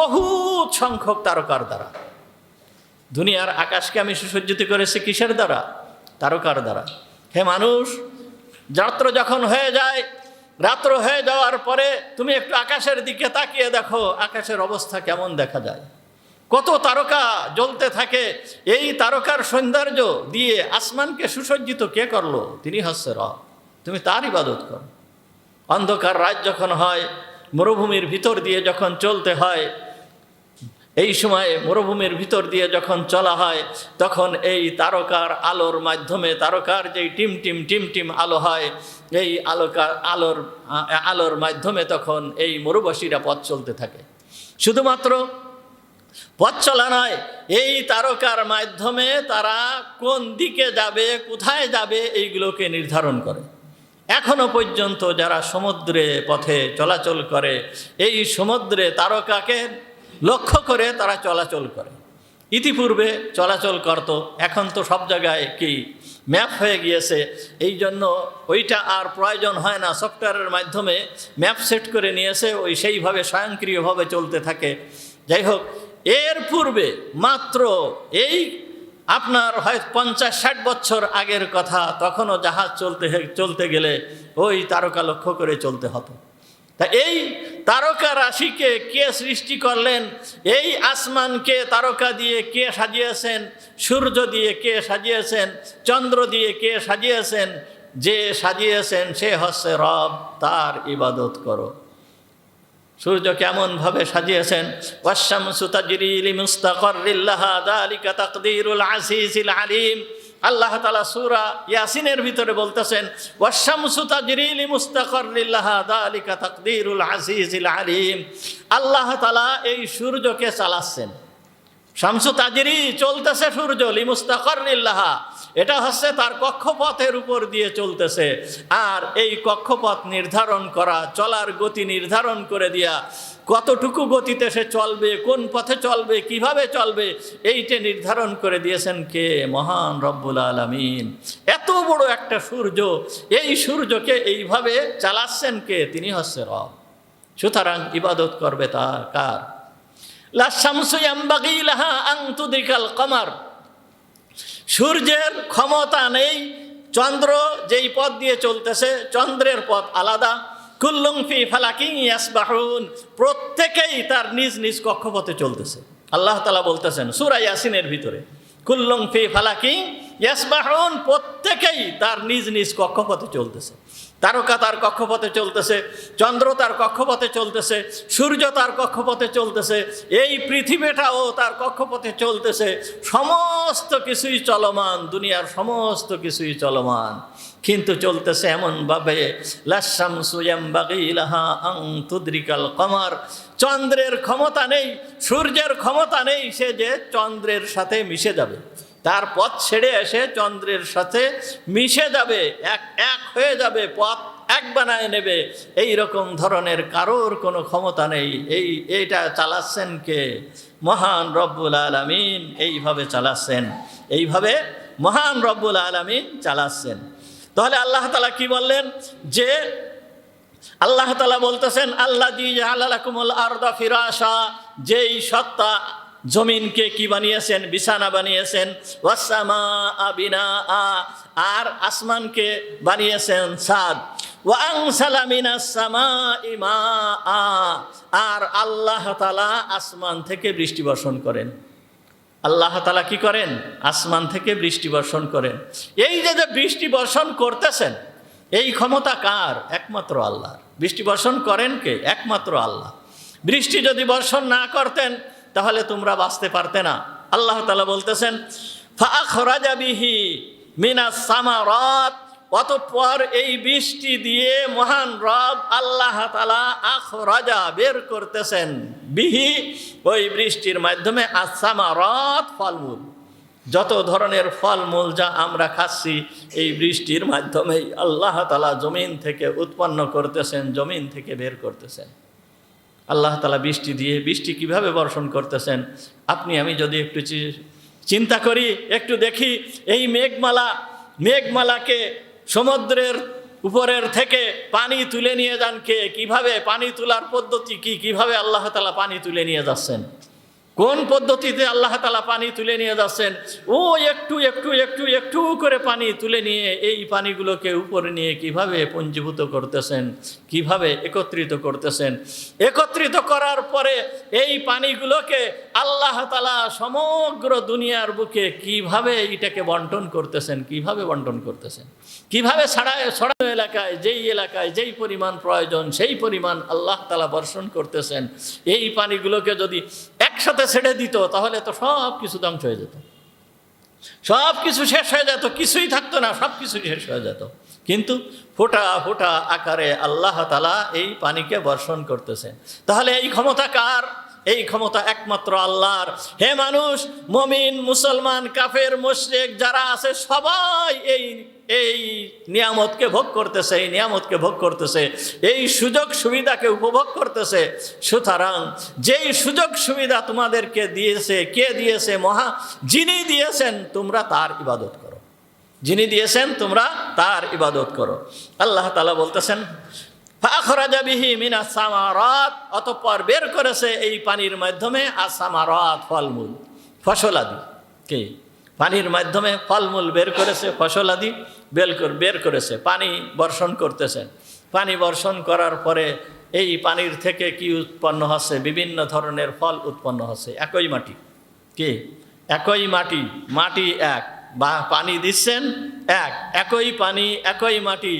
বহুত সংখ্যক তারকার দ্বারা। দুনিয়ার আকাশকে আমি সুসজ্জিত করেছি কিসের দ্বারা? তারকার দ্বারা। হে মানুষ, রাত্র যখন হয়ে যায়, রাত্র হয়ে যাওয়ার পরে তুমি একটু আকাশের দিকে তাকিয়ে দেখো, আকাশের অবস্থা কেমন দেখা যায়, কত তারকা জ্বলতে থাকে। এই তারকার সৌন্দর্য দিয়ে আসমানকে সুসজ্জিত কে করলো? তিনি হচ্ছে রব। তুমি তার ইবাদত করো। অন্ধকার রাত যখন হয়, মরুভূমির ভিতর দিয়ে যখন চলতে হয়, এই সময়ে মরুভূমির ভিতর দিয়ে যখন চলা হয়, তখন এই তারকার আলোর মাধ্যমে, তারকার যেই টিম টিম আলো হয়, এই আলোর মাধ্যমে তখন এই মরুবাসীরা পথ চলতে থাকে। শুধুমাত্র পথ চলা নয়, এই তারকার মাধ্যমে তারা কোন দিকে যাবে, কোথায় যাবে, এইগুলোকে নির্ধারণ করে। এখনো পর্যন্ত যারা সমুদ্রে পথে চলাচল করে, এই সমুদ্রে তারকাকে লক্ষ্য করে তারা চলাচল করে। ইতিপূর্বে চলাচল করত, এখন তো সব জায়গায় কি ম্যাপ হয়ে গিয়েছে, এই জন্য ওইটা আর প্রয়োজন হয় না। সফটওয়্যারের মাধ্যমে ম্যাপ সেট করে নিয়েছে, ওই সেইভাবে স্বয়ংক্রিয়ভাবে চলতে থাকে। যাই হোক, এর পূর্বে মাত্র এই আপনার হয় 50-60 বছর আগের কথা, তখনও জাহাজ চলতে গেলে ওই তারকা লক্ষ্য করে চলতে হতো। তা এই তারকা রাশিকে কে সৃষ্টি করলেন? এই আসমানকে তারকা দিয়ে কে সাজিয়েছেন? সূর্য দিয়ে কে সাজিয়েছেন? চন্দ্র দিয়ে কে সাজিয়েছেন? যে সাজিয়েছেন সে হচ্ছে রব, তার ইবাদত করো। সূর্য কেমনভাবে সাজিয়েছেন? ওয়াশ-শামসু তাজরি লিমুস্তাকাররিন লাহা যালিকা তাকদীরুল আজিজিল আলিম। আল্লাহ তাআলা সূরা ইয়াসিনের ভিতরে বলতেছেন, ওয়াশ-শামসু তাজরি লিমুস্তাকাররিন লাহা যালিকা তাকদীরুল আজিজিল আলিম। আল্লাহ তাআলা এই সূর্যকে চালাচ্ছেন। শামসু তাজরি, চলতেছে সূর্য, লিমুস্তাকাররিন লাহা, এটা হচ্ছে তার কক্ষপথের উপর দিয়ে চলতেছে। আর এই কক্ষপথ নির্ধারণ করা, চলার গতি নির্ধারণ করে দিয়া, কতটুকু গতিতে সে চলবে, কোন পথে চলবে, কিভাবে চলবে, এইটা নির্ধারণ করে দিয়েছেন কে? মহান রব্বুল আলামিন। এত বড় একটা সূর্য, এই সূর্যকে এইভাবে চালাচ্ছেন কে? তিনি হচ্ছে রব। সুতরাং ইবাদত করবে তার কার? লা শামসু ইয়ামবাগি লাহা আন তুদরিকাল কমার। সূর্যের ক্ষমতা নেই চন্দ্র যেই পথ দিয়ে চলতেছে, চন্দ্রের পথ আলাদা। কুল্লুম ফি ফালাকিন ইয়াসবাহুন, প্রত্যেকেই তার নিজ নিজ কক্ষপথে চলতেছে। আল্লাহ তাআলা বলতেছেন সূরা ইয়াসিনের ভিতরে, কুল্লুম ফি ফালাকিন ইয়াসবাহুন, প্রত্যেকেই তার নিজ নিজ কক্ষপথে চলতেছে। তারকা তার কক্ষপথে চলতেছে, চন্দ্র তার কক্ষপথে চলতেছে, সূর্য তার কক্ষপথে চলতেছে, এই পৃথিবীটাও তার কক্ষপথে চলতেছে। সমস্ত কিছুই চলমান, দুনিয়ার সমস্ত কিছুই চলমান, কিন্তু চলতেছে এমনভাবে, লাশ-শামসু ইয়ামবাগি লাহা আন তুদরিকাল কমার। চন্দ্রের ক্ষমতা নেই, সূর্যের ক্ষমতা নেই সে যে চন্দ্রের সাথে মিশে যাবে, তার পথ ছেড়ে এসে চন্দ্রের সাথে মিশে যাবে, এক হয়ে যাবে, পথ এক বানায় নেবে। এই রকম ধরনের কারোর কোনো ক্ষমতা নেই। এইটা চালাচ্ছেন কে? মহান রব্বুল আলামিন এইভাবে চালাচ্ছেন, এইভাবে মহান রব্বুল আলামিন চালাচ্ছেন। তাহলে আল্লাহ তাআলা কি বললেন? যে আল্লাহ তাআলা বলতেছেন, আল্লাযী জাআলা লাকুমুল আরদা ফিরাশা, যেই সত্তা জমিনকে কি বানিয়েছেন? বিছানা বানিয়েছেন। ওয়াস-সামাআ বিনাআ, আর আসমানকে বানিয়েছেন ছাদ। ওয়া আনসালা মিনাস সামাই মাআ, আর আল্লাহ তাআলা আসমান থেকে বৃষ্টি বর্ষণ করেন। আল্লাহ তাআলা কি করেন? আসমান থেকে বৃষ্টি বর্ষণ করেন। এই যে বৃষ্টি বর্ষণ করতেছেন, এই ক্ষমতা কার? একমাত্র আল্লাহর। বৃষ্টি বর্ষণ করেন কে? একমাত্র আল্লাহ। বৃষ্টি যদি বর্ষণ না করতেন তাহলে তোমরা বাঁচতে পারতে না। আল্লাহ তাআলা বলতেছেন, ফাআখরাজা বিহি মিনাস সামারাত, অতঃপর এই বৃষ্টি দিয়ে মহান রব আল্লাহ তাআলা আখরাজা, বের করতেছেন, বিহি, ওই বৃষ্টির মাধ্যমে, আস-সামারাত, ফলমূল। যত ধরনের ফলমূল যা আমরা খাচ্ছি, এই বৃষ্টির মাধ্যমেই আল্লাহ তাআলা জমিন থেকে উৎপন্ন করতেছেন, জমিন থেকে বের করতেছেন। আল্লাহ তাআলা বৃষ্টি দিয়ে, বৃষ্টি কিভাবে বর্ষণ করতেছেন আপনি আমি যদি একটু চিন্তা করি, একটু দেখি, এই মেঘমালাকে সমুদ্রের উপরের থেকে পানি তুলে নিয়ে যান কে? কিভাবে পানি তোলার পদ্ধতি কি? কিভাবে আল্লাহ তাআলা পানি তুলে নিয়ে যাচ্ছেন? কোন পদ্ধতিতে আল্লাহ তাআলা পানি তুলে নিয়ে যাচ্ছেন? ও একটু একটু একটু একটু করে পানি তুলে নিয়ে এই পানিগুলোকে উপরে নিয়ে কিভাবে পুঞ্জীভূত করতেছেন, কিভাবে একত্রিত করতেছেন। একত্রিত করার পরে এই পানিগুলোকে আল্লাহ তাআলা সমগ্র দুনিয়ার বুকে কিভাবে এটাকে বন্টন করতেছেন, কিভাবে বন্টন করতেছেন, কিভাবে ছড়ানো এলাকায় যেই পরিমাণ প্রয়োজন সেই পরিমাণ আল্লাহ তাআলা বর্ষণ করতেছেন। এই পানিগুলোকে যদি একসাথে ছেড়ে দিত তাহলে তো সব কিছু ধ্বংস হয়ে যেত, সব কিছু শেষ হয়ে যেত, কিছুই থাকতো না, সব কিছু শেষ হয়ে যেত। কিন্তু ফোঁটা ফোঁটা আকারে আল্লাহ তাআলা এই পানিকে বর্ষণ করতেছেন। তাহলে এই ক্ষমতা কার? এই ক্ষমতা একমাত্র আল্লাহর। হে মানুষ, মুমিন, মুসলমান, কাফের, মুশরিক যারা আছে সবাই এই নিয়ামতকে ভোগ করতেছে, এই নিয়ামতকে ভোগ করতেছে, এই সুযোগ সুবিধাকে উপভোগ করতেছে। সুতরাং যেই সুযোগ সুবিধা তোমাদেরকে দিয়েছে, কে দিয়েছে? যিনি দিয়েছেন তোমরা তার ইবাদত করো, যিনি দিয়েছেন তোমরা তার ইবাদত করো। আল্লাহ তাআলা বলতেছেন ফাখরাজা বিহি মিনাস সামারাত, অতঃপর বের করেছে এই পানির মাধ্যমে আসামারাত, ফলমূল, ফসলাদি। কি? পানির মাধ্যমে ফলমূল বের করেছে, ফসলাদি বের করেছে। পানি বর্ষণ করতেছেন। পানি বর্ষণ করার পরে এই পানির থেকে কি উৎপন্ন হচ্ছে? বিভিন্ন ধরনের ফল উৎপন্ন হচ্ছে। একই মাটি, কি? একই মাটি, মাটি এক, বা পানি দিচ্ছেন এক, একই পানি একই মাটি,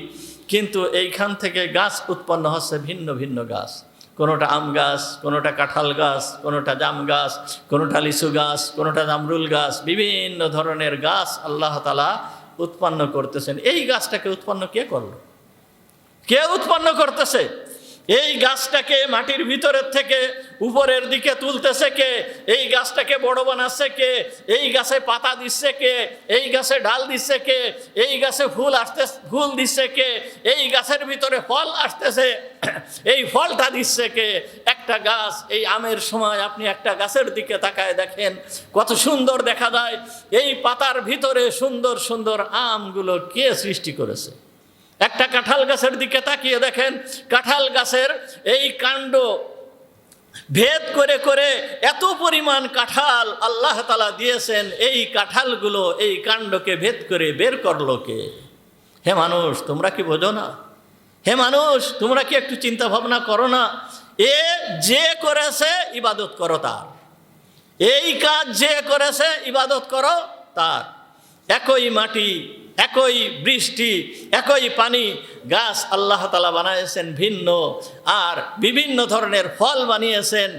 কিন্তু এইখান থেকে গাছ উৎপন্ন হচ্ছে ভিন্ন ভিন্ন গাছ। কোনোটা আম গাছ, কোনোটা কাঁঠাল গাছ, কোনোটা জাম গাছ, কোনোটা লিচু গাছ, কোনোটা জামরুল গাছ, বিভিন্ন ধরনের গাছ আল্লাহ তাআলা উৎপন্ন করতেছেন। এই গাছটাকে উৎপন্ন কে করলো? কে উৎপন্ন করতেছে? এই গাছটাকে মাটির ভিতরের থেকে উপরের দিকে তুলতেছে কে? এই গাছটাকে বড় বানাচ্ছে কে? এই গাছে পাতা দিচ্ছে কে? এই গাছে ডাল দিচ্ছে কে? এই গাছে ফুল দিচ্ছে কে? এই গাছের ভিতরে ফল আসতেছে, এই ফলটা দিচ্ছে কে? একটা গাছ, এই আমের সময় আপনি একটা গাছের দিকে তাকায় দেখেন কত সুন্দর দেখা যায়। এই পাতার ভিতরে সুন্দর সুন্দর আমগুলো কে সৃষ্টি করেছে? একটা কাঁঠাল গাছের দিকে তাকিয়ে দেখেন, কাঁঠাল গাছের এই কাণ্ড ভেদ করে করে এত পরিমাণ কাঁঠাল আল্লাহ তাআলা দিয়েছেন। এই কাঁঠালগুলো এই কাণ্ডকে ভেদ করে বের করলো কে? হে মানুষ, তোমরা কি বোঝো না? হে মানুষ, তোমরা কি একটু চিন্তা ভাবনা করো না? যে করেছে ইবাদত করো তার, এই কাজ যে করেছে ইবাদত করো তার। একই মাটি, একই বৃষ্টি, একই পানি, গাছ আল্লাহ তাআলা বানিয়েছেন ভিন্ন, আর বিভিন্ন ধরনের ফল বানিয়েছেন।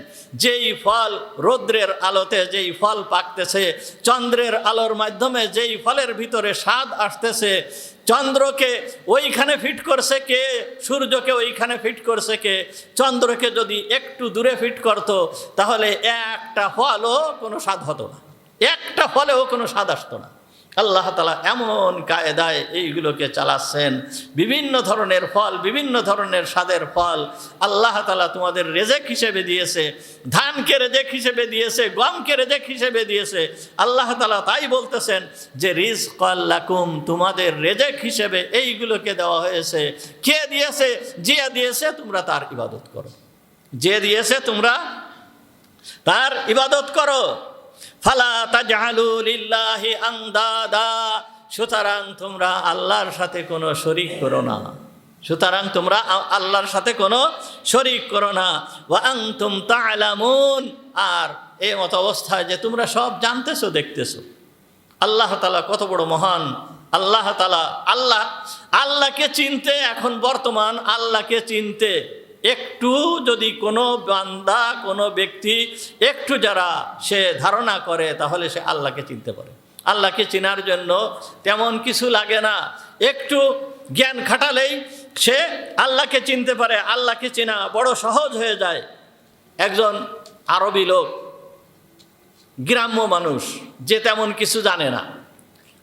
যেই ফল রৌদ্রের আলোতে যেই ফল পাকতেছে, চন্দ্রের আলোর মাধ্যমে যেই ফলের ভিতরে স্বাদ আসতেছে, চন্দ্রকে ওইখানে ফিট করছে কে? সূর্যকে ওইখানে ফিট করছে কে? চন্দ্রকে যদি একটু দূরে ফিট করতো তাহলে একটা ফলও কোনো স্বাদ হতো না, একটা ফলেও কোনো স্বাদ আসতো না। আল্লাহ তাআলা এমন কায়দায় এইগুলোকে চালাচ্ছেন। বিভিন্ন ধরনের ফল, বিভিন্ন ধরনের স্বাদের ফল আল্লাহ তাআলা তোমাদের রেজেক হিসেবে দিয়েছে। ধানকে রেজেক হিসেবে দিয়েছে, গমকে রেজেক হিসেবে দিয়েছে। আল্লাহ তাআলা তাই বলতেছেন যে রিজকাল লাকুম, তোমাদের রেজেক হিসেবে এইগুলোকে দেওয়া হয়েছে। কে দিয়েছে? যে দিয়েছে তোমরা তার ইবাদত করো, যে দিয়েছে তোমরা তার ইবাদত করো। ফালা তাজআলু লিল্লাহি আনদাদা, সুতরাং তোমরা আল্লাহর সাথে কোনো শরীক করো না, সুতরাং তোমরা আল্লাহর সাথে কোনো শরীক করো না। ওয়া আনতুম তা'লামুন, আর এই মত অবস্থায় যে তোমরা সব জানতেছো, দেখতেছো আল্লাহ তাআলা কত বড় মহান। আল্লাহ তাআলা আল্লাহকে চিনতে, এখন বর্তমান আল্লাহকে চিনতে একটু যদি কোনো বান্দা, কোনো ব্যক্তি একটু যারা সে ধারণা করে তাহলে সে আল্লাহকে চিনতে পারে। আল্লাহকে চেনার জন্য তেমন কিছু লাগে না, একটু জ্ঞান খাটালেই সে আল্লাহকে চিনতে পারে। আল্লাহকে চেনা বড় সহজ হয়ে যায়। একজন আরবি লোক, গ্রাম্য মানুষ, যে তেমন কিছু জানে না,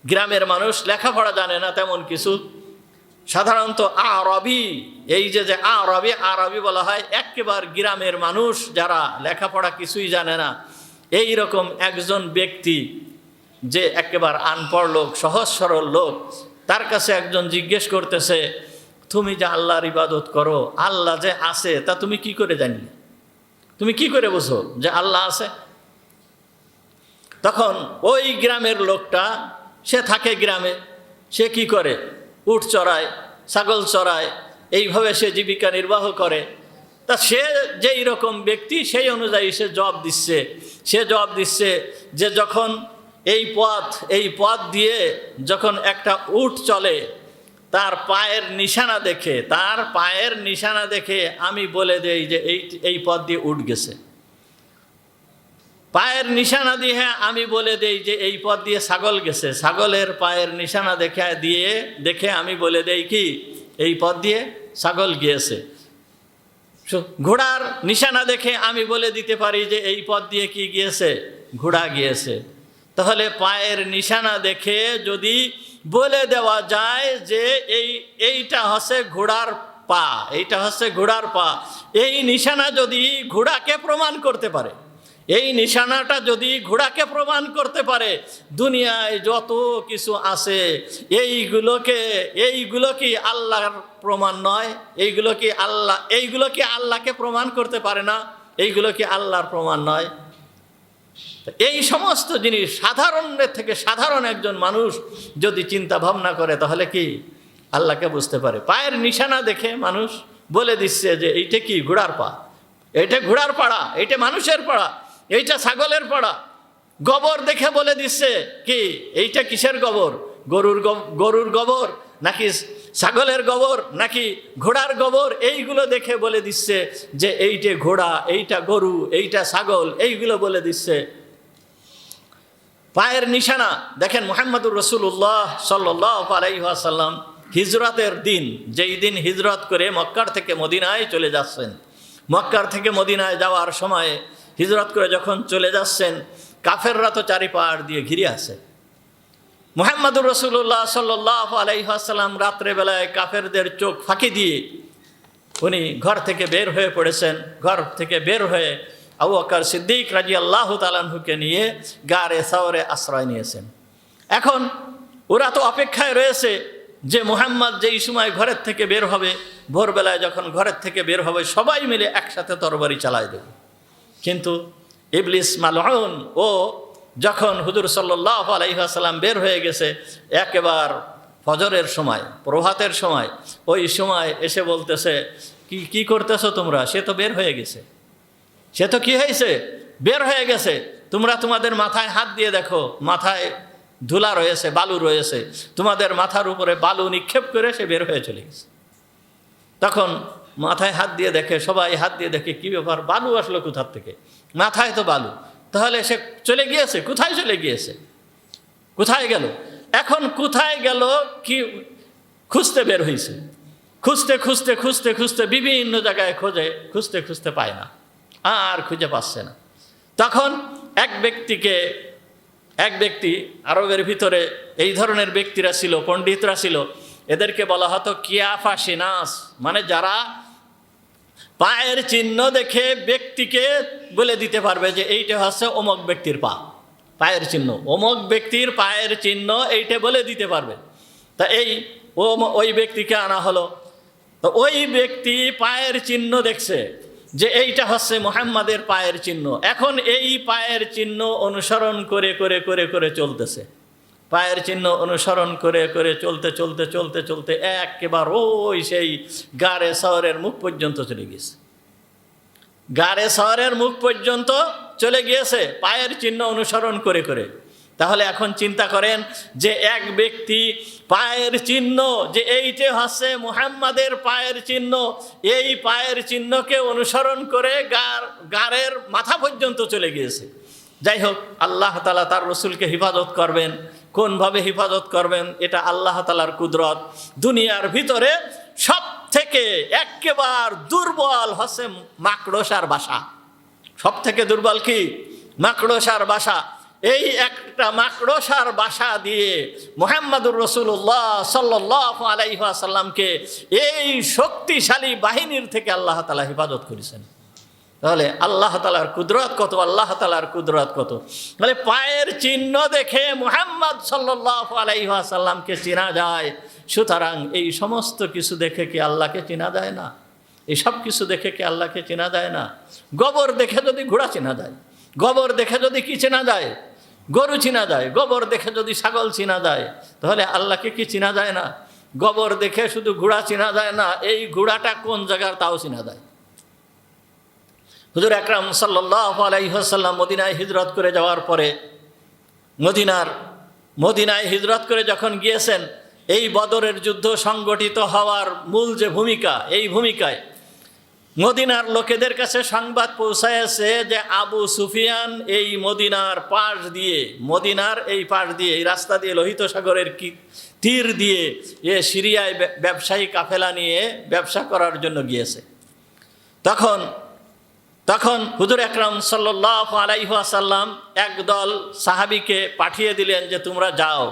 গ্রামের মানুষ লেখাপড়া জানে না তেমন কিছু, সাধারণত আরবি, এই যে আরবি বলা হয় একেবারে গ্রামের মানুষ যারা লেখাপড়া কিছুই জানে না, এই রকম একজন ব্যক্তি যে একেবারে আনপড় লোক, সহজ সরল লোক, তার কাছে একজন জিজ্ঞেস করতেছে, তুমি যে আল্লাহর ইবাদত করো, আল্লাহ যে আছে তা তুমি কি করে জানলে? তুমি কি করে বুঝো যে আল্লাহ আছে? তখন ওই গ্রামের লোকটা, সে থাকে গ্রামে, সে কি করে, উট চড়ায়, ছাগল চড়ায়, এইভাবে সে জীবিকা নির্বাহ করে। তা সে যেই রকম ব্যক্তি সেই অনুযায়ী সে জবাব দিচ্ছে যে যখন এই পথ দিয়ে যখন একটা উট চলে, তার পায়ের নিশানা দেখে আমি বলে দেই যে এই পথ দিয়ে উট গেছে। পায়ের নিশানা দিয়ে আমি বলে দেই যে এই পথ দিয়ে ছাগল গেছে। ছাগলের পায়ের নিশানা দেখে আমি বলে দেই কি এই পথ দিয়ে ছাগল গিয়েছে। ঘোড়ার নিশানা দেখে আমি বলে দিতে পারি যে এই পথ দিয়ে কি গিয়েছে, ঘোড়া গিয়েছে। তাহলে পায়ের নিশানা দেখে যদি বলে দেওয়া যায় যে এইটা হচ্ছে ঘোড়ার পা, এই নিশানা যদি ঘোড়াকে প্রমাণ করতে পারে, এই নিশানাটা যদি ঘোড়াকে প্রমাণ করতে পারে, দুনিয়ায় যত কিছু আছে এইগুলো কি আল্লাহর প্রমাণ নয়? এইগুলো কি আল্লাহকে প্রমাণ করতে পারে না? এইগুলো কি আল্লাহর প্রমাণ নয়? এই সমস্ত জিনিস সাধারণের থেকে সাধারণ একজন মানুষ যদি চিন্তা ভাবনা করে তাহলে কি আল্লাহকে বুঝতে পারে। পায়ের নিশানা দেখে মানুষ বলে দিচ্ছে যে এইটা কি ঘোড়ার পা, এইটা ঘোড়ার পাড়া, এইটা মানুষের পাড়া, এইটা ছাগলের পাড়া। গোবর দেখে বলে দিচ্ছে কি এইটা কিসের গোবর, গরুর গোবর নাকি ছাগলের গোবর নাকি ঘোড়ার গোবর, এইগুলো দেখে বলে দিচ্ছে যে এইটা ঘোড়া, এইটা গরু, এইটা ছাগল, এইগুলো বলে দিচ্ছে। পায়ের নিশানা দেখেন, মুহাম্মদুর রাসূলুল্লাহ সাল্লাল্লাহু আলাইহি ওয়াসাল্লাম হিজরতের দিন, যেই দিন হিজরত করে মক্কার থেকে মদিনায় চলে যাচ্ছেন, মক্কার থেকে মদিনায় যাওয়ার সময় হিজরত করে যখন চলে যাচ্ছেন, কাফেররা তো চারিপাশ দিয়ে ঘিরে আছে। মুহাম্মদুর রাসূলুল্লাহ সাল্লাল্লাহু আলাইহি ওয়াসাল্লাম রাত্রেবেলায় কাফেরদের চোখ ফাঁকি দিয়ে উনি ঘর থেকে বের হয়ে পড়েছেন। ঘর থেকে বের হয়ে আবু বকর সিদ্দিক রাদিয়াল্লাহু তাআলা আনহুকে নিয়ে গারে সাওরে আশ্রয় নিয়েছেন। এখন ওরা তো অপেক্ষায় রয়েছে যে মুহাম্মদ যেই সময় ঘরের থেকে বের হবে, ভোরবেলায় যখন ঘরের থেকে বের হবে সবাই মিলে একসাথে তরবারি চালায় দেবে। কিন্তু ইবলিস মালউন ও যখন হুজুর সাল্লাল্লাহু আলাইহি ওয়াসাল্লাম বের হয়ে গেছে একেবারে ফজরের সময়, প্রভাতের সময়, ওই সময় এসে বলতেছে কি করতেছো তোমরা? সে তো বের হয়ে গেছে, সে তো কি হয়েছে, বের হয়ে গেছে। তোমরা তোমাদের মাথায় হাত দিয়ে দেখো, মাথায় ধুলা রয়েছে, বালু রয়েছে, তোমাদের মাথার উপরে বালু নিক্ষেপ করে সে বের হয়ে চলে গেছে। তখন মাথায় হাত দিয়ে দেখে, সবাই হাত দিয়ে দেখে কি ব্যাপার, বালু আসলো কোথার থেকে? মাথায় তো বালু, তাহলে সে চলে গিয়েছে, কোথায় চলে গিয়েছে, কোথায় গেল? এখন কোথায় গেল কি খুঁজতে বের হয়েছে, খুঁজতে বিভিন্ন জায়গায় খুঁজতে পায় না, আর খুঁজে পাচ্ছে না। তখন এক ব্যক্তি আরবের ভিতরে এই ধরনের ব্যক্তিরা ছিল, পণ্ডিতরা ছিল, এদেরকে বলা হতো কিয়াফা সিনাস, মানে যারা পায়ের চিহ্ন দেখে ব্যক্তিকে বলে দিতে পারবে যে এইটা হচ্ছে অমুক ব্যক্তির পা, পায়ের চিহ্ন, অমুক ব্যক্তির পায়ের চিহ্ন এইটা বলে দিতে পারবে। তা ওই ব্যক্তিকে আনা হলো। তো ওই ব্যক্তি পায়ের চিহ্ন দেখছে যে এইটা হচ্ছে মুহাম্মাদের পায়ের চিহ্ন। এখন এই পায়ের চিহ্ন অনুসরণ করে চলতেছে, পায়ের চিহ্ন অনুসরণ করে চলতে একেবারে ওই সেই গারে সাওরের মুখ পর্যন্ত চলে গিয়েছে, গারে সাওরের মুখ পর্যন্ত চলে গিয়েছে পায়ের চিহ্ন অনুসরণ করে। তাহলে এখন চিন্তা করেন যে এক ব্যক্তি পায়ের চিহ্ন, যে এইটা হচ্ছে মুহাম্মাদের পায়ের চিহ্ন, এই পায়ের চিহ্নকে অনুসরণ করে গারের মাথা পর্যন্ত চলে গিয়েছে। যাই হোক, আল্লাহ তাআলা তার রসুলকে হিফাজত করবেন। কোনভাবে হিফাজত করবেন এটা আল্লাহ তাআলার কুদরত। দুনিয়ার ভিতরে সব থেকে একেবারে দুর্বল হচ্ছে মাকড়সার বাসা। সব থেকে দুর্বল কি? মাকড়সার বাসা। এই একটা মাকড়সার বাসা দিয়ে মুহাম্মদুর রাসূলুল্লাহ সাল্লাল্লাহু আলাইহি ওয়াসাল্লামকে এই শক্তিশালী বাহিনীর থেকে আল্লাহ তাআলা হিফাজত করেছেন। তাহলে আল্লাহ তাআলার কুদরত কত, আল্লাহ তাআলার কুদরত কত। মানে পায়ের চিহ্ন দেখে মুহাম্মদ সাল্লাল্লাহু আলাইহি ওয়াসাল্লামকে চেনা যায়। সুতরাং এই সমস্ত কিছু দেখে কি আল্লাহকে চেনা যায় না? এই সব কিছু দেখে কি আল্লাহকে চেনা যায় না? গোবর দেখে যদি ঘোড়া চেনা যায়, গোবর দেখে যদি কি চেনা যায়? গরু চিনা যায়, গোবর দেখে যদি ছাগল চিনা যায়, তাহলে আল্লাহকে কি চিনা যায় না? গোবর দেখে শুধু ঘোড়া চিনা যায় না, এই ঘোড়াটা কোন জায়গার তাও চিনা যায়। হুজুর আকরাম সাল্লাল্লাহু আলাইহি ওয়াসাল্লাম মদিনায় হিজরত করে যাওয়ার পরে, মদিনায় হিজরত করে যখন গিয়েছেন, এই বদরের যুদ্ধ সংগঠিত হওয়ার মূল যে ভূমিকা, এই ভূমিকায় মদিনার লোকেদের কাছে সংবাদ পৌঁছায়ছে যে আবু সুফিয়ান এই মদিনার পাশ দিয়ে, এই রাস্তা দিয়ে লোহিত সাগরের তীর দিয়ে সিরিয়ায় ব্যবসায়ী কাফেলা নিয়ে ব্যবসা করার জন্য গিয়েছে। তখন হুজুর আকরাম সাল্লাল্লাহু আলাইহি ওয়াসাল্লাম একদল সাহাবীকে পাঠিয়ে দিলেন যে তোমরা যাও,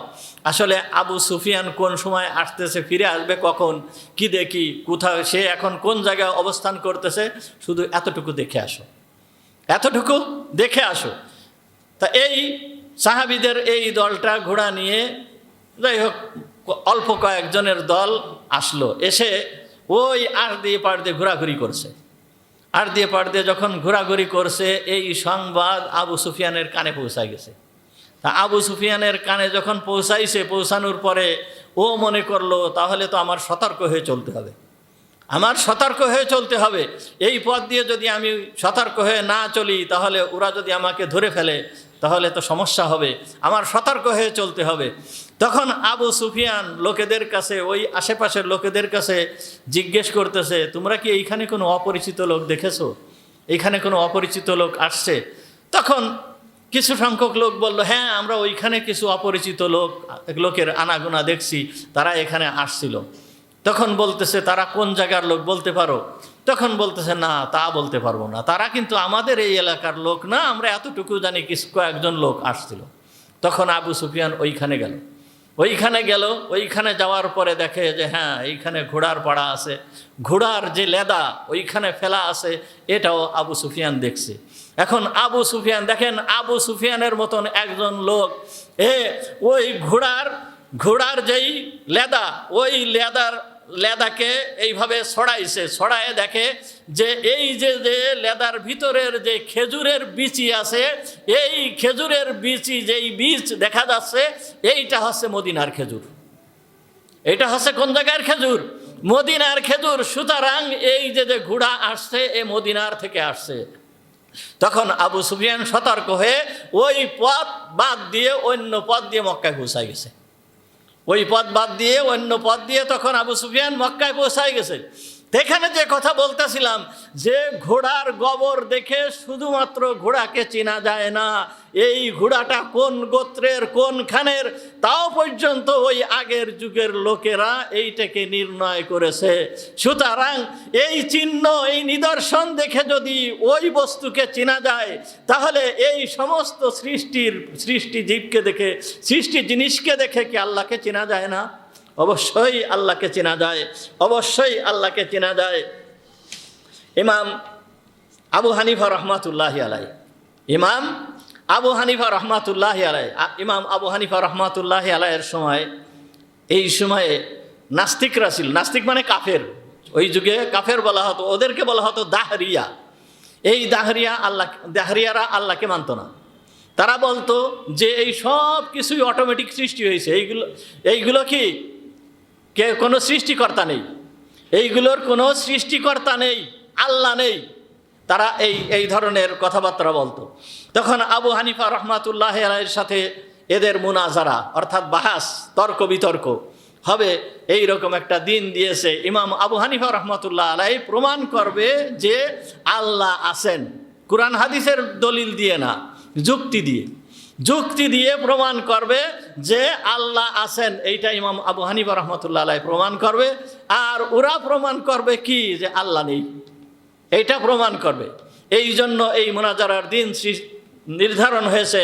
আসলে আবু সুফিয়ান কোন সময় আসতেছে, ফিরে আসবে কখন, কি দেখি কোথাও সে এখন কোন জায়গায় অবস্থান করতেছে, শুধু এতটুকু দেখে আসো। তা এই সাহাবীদের এই দলটা ঘোড়া নিয়ে, যাই হোক অল্প কয়েকজনের দল আসলো, এসে ওই আড় দিয়ে পাড় দিয়ে ঘোরাঘুরি করছে। যখন ঘোরাঘুরি করছে, এই সংবাদ আবু সুফিয়ানের কানে পৌঁছায় গেছে। তা আবু সুফিয়ানের কানে যখন পৌঁছানোর পরে ও মনে করলো তাহলে তো আমার সতর্ক হয়ে চলতে হবে, এই পথ দিয়ে যদি আমি সতর্ক হয়ে না চলি, তাহলে ওরা যদি আমাকে ধরে ফেলে তাহলে তো সমস্যা হবে, আমার সতর্ক হয়ে চলতে হবে। তখন আবু সুফিয়ান লোকেদের কাছে, ওই আশেপাশের লোকেদের কাছে জিজ্ঞেস করতেছে, তোমরা কি এইখানে কোনো অপরিচিত লোক দেখেছো? এইখানে কোনো অপরিচিত লোক আসছে? তখন কিছু সংখ্যক লোক বলল, হ্যাঁ আমরা ওইখানে কিছু অপরিচিত লোকের আনাগোনা দেখছি, তারা এখানে আসছিল। তখন বলতেছে, তারা কোন জায়গার লোক বলতে পারো? তখন বলতেছে, না তা বলতে পারবো না, তারা কিন্তু আমাদের এই এলাকার লোক না, আমরা এতটুকু জানি কয়েকজন লোক আসছিল। তখন আবু সুফিয়ান ওইখানে গেল, ওইখানে যাওয়ার পরে দেখে যে হ্যাঁ এইখানে ঘোড়ার পাড়া আছে, ঘোড়ার যে লেদা ওইখানে ফেলা আছে, এটাও আবু সুফিয়ান দেখছে। এখন আবু সুফিয়ানের মতন একজন লোক ওই ঘোড়ার যেই লেদা, ওই লেদাকে এইভাবে ছড়ায় দেখে যে এই যে লেদার ভিতরের যে খেজুরের বিচি আছে, এই খেজুরের বিচি যেই বীজ দেখা যাচ্ছে, এইটা হচ্ছে মদিনার খেজুর। এটা হচ্ছে কোন জায়গার খেজুর? মদিনার খেজুর। সুতরাং এই যে ঘোড়া আসছে, এ মদিনার থেকে আসছে। তখন আবু সুফিয়ান সতর্ক হয়ে ওই পথ বাদ দিয়ে অন্য পথ দিয়ে মক্কায় পৌঁছায় গেছে। তখন আবু সুফিয়ান মক্কায় পৌঁছায় গেছে। এখানে যে কথা বলতেছিলাম, যে ঘোড়ার গোবর দেখে শুধুমাত্র ঘোড়াকে চেনা যায় না, এই ঘোড়াটা কোন গোত্রের কোনখানের তাও পর্যন্ত ওই আগের যুগের লোকেরা এইটাকে নির্ণয় করেছে। সুতরাং এই চিহ্ন, এই নিদর্শন দেখে যদি ওই বস্তুকে চেনা যায়, তাহলে এই সমস্ত সৃষ্টি জীবকে দেখে, সৃষ্টি জিনিসকে দেখে কি আল্লাহকে চেনা যায় না? অবশ্যই আল্লাহকে চেনা যায়। ইমাম আবু হানিফা রহমাতুল্লাহি আলাইহির সময়, এই সময়ে নাস্তিকরা ছিল। নাস্তিক মানে কাফের। ওই যুগে কাফের বলা হতো, ওদেরকে বলা হতো দাহরিয়া। এই দাহরিয়ারা আল্লাহকে মানত না। তারা বলতো যে এই সব কিছুই অটোমেটিক সৃষ্টি হয়েছে, এইগুলো কি কোনো সৃষ্টিকর্তা নেই, এইগুলোর কোনো সৃষ্টিকর্তা নেই, আল্লাহ নেই। তারা এই ধরনের কথাবার্তা বলতো। তখন আবু হানিফা রহমাতুল্লাহি আলাইহির সাথে এদের মুনাজারা, অর্থাৎ বাহাস, তর্ক বিতর্ক হবে, এই রকম একটা দিন দিয়েছে। ইমাম আবু হানিফা রহমাতুল্লাহ আলাইহি প্রমাণ করবে যে আল্লাহ আছেন, কুরআন হাদিসের দলিল দিয়ে না, যুক্তি দিয়ে প্রমাণ করবে যে আল্লাহ আছেন। এইটা ইমাম আবু হানিফা রহমাতুল্লাহ আলাইহি প্রমাণ করবে। আর ওরা প্রমাণ করবে কি? যে আল্লাহ নেই, এইটা প্রমাণ করবে। এই জন্য এই মুনাজারার দিন নির্ধারণ হয়েছে।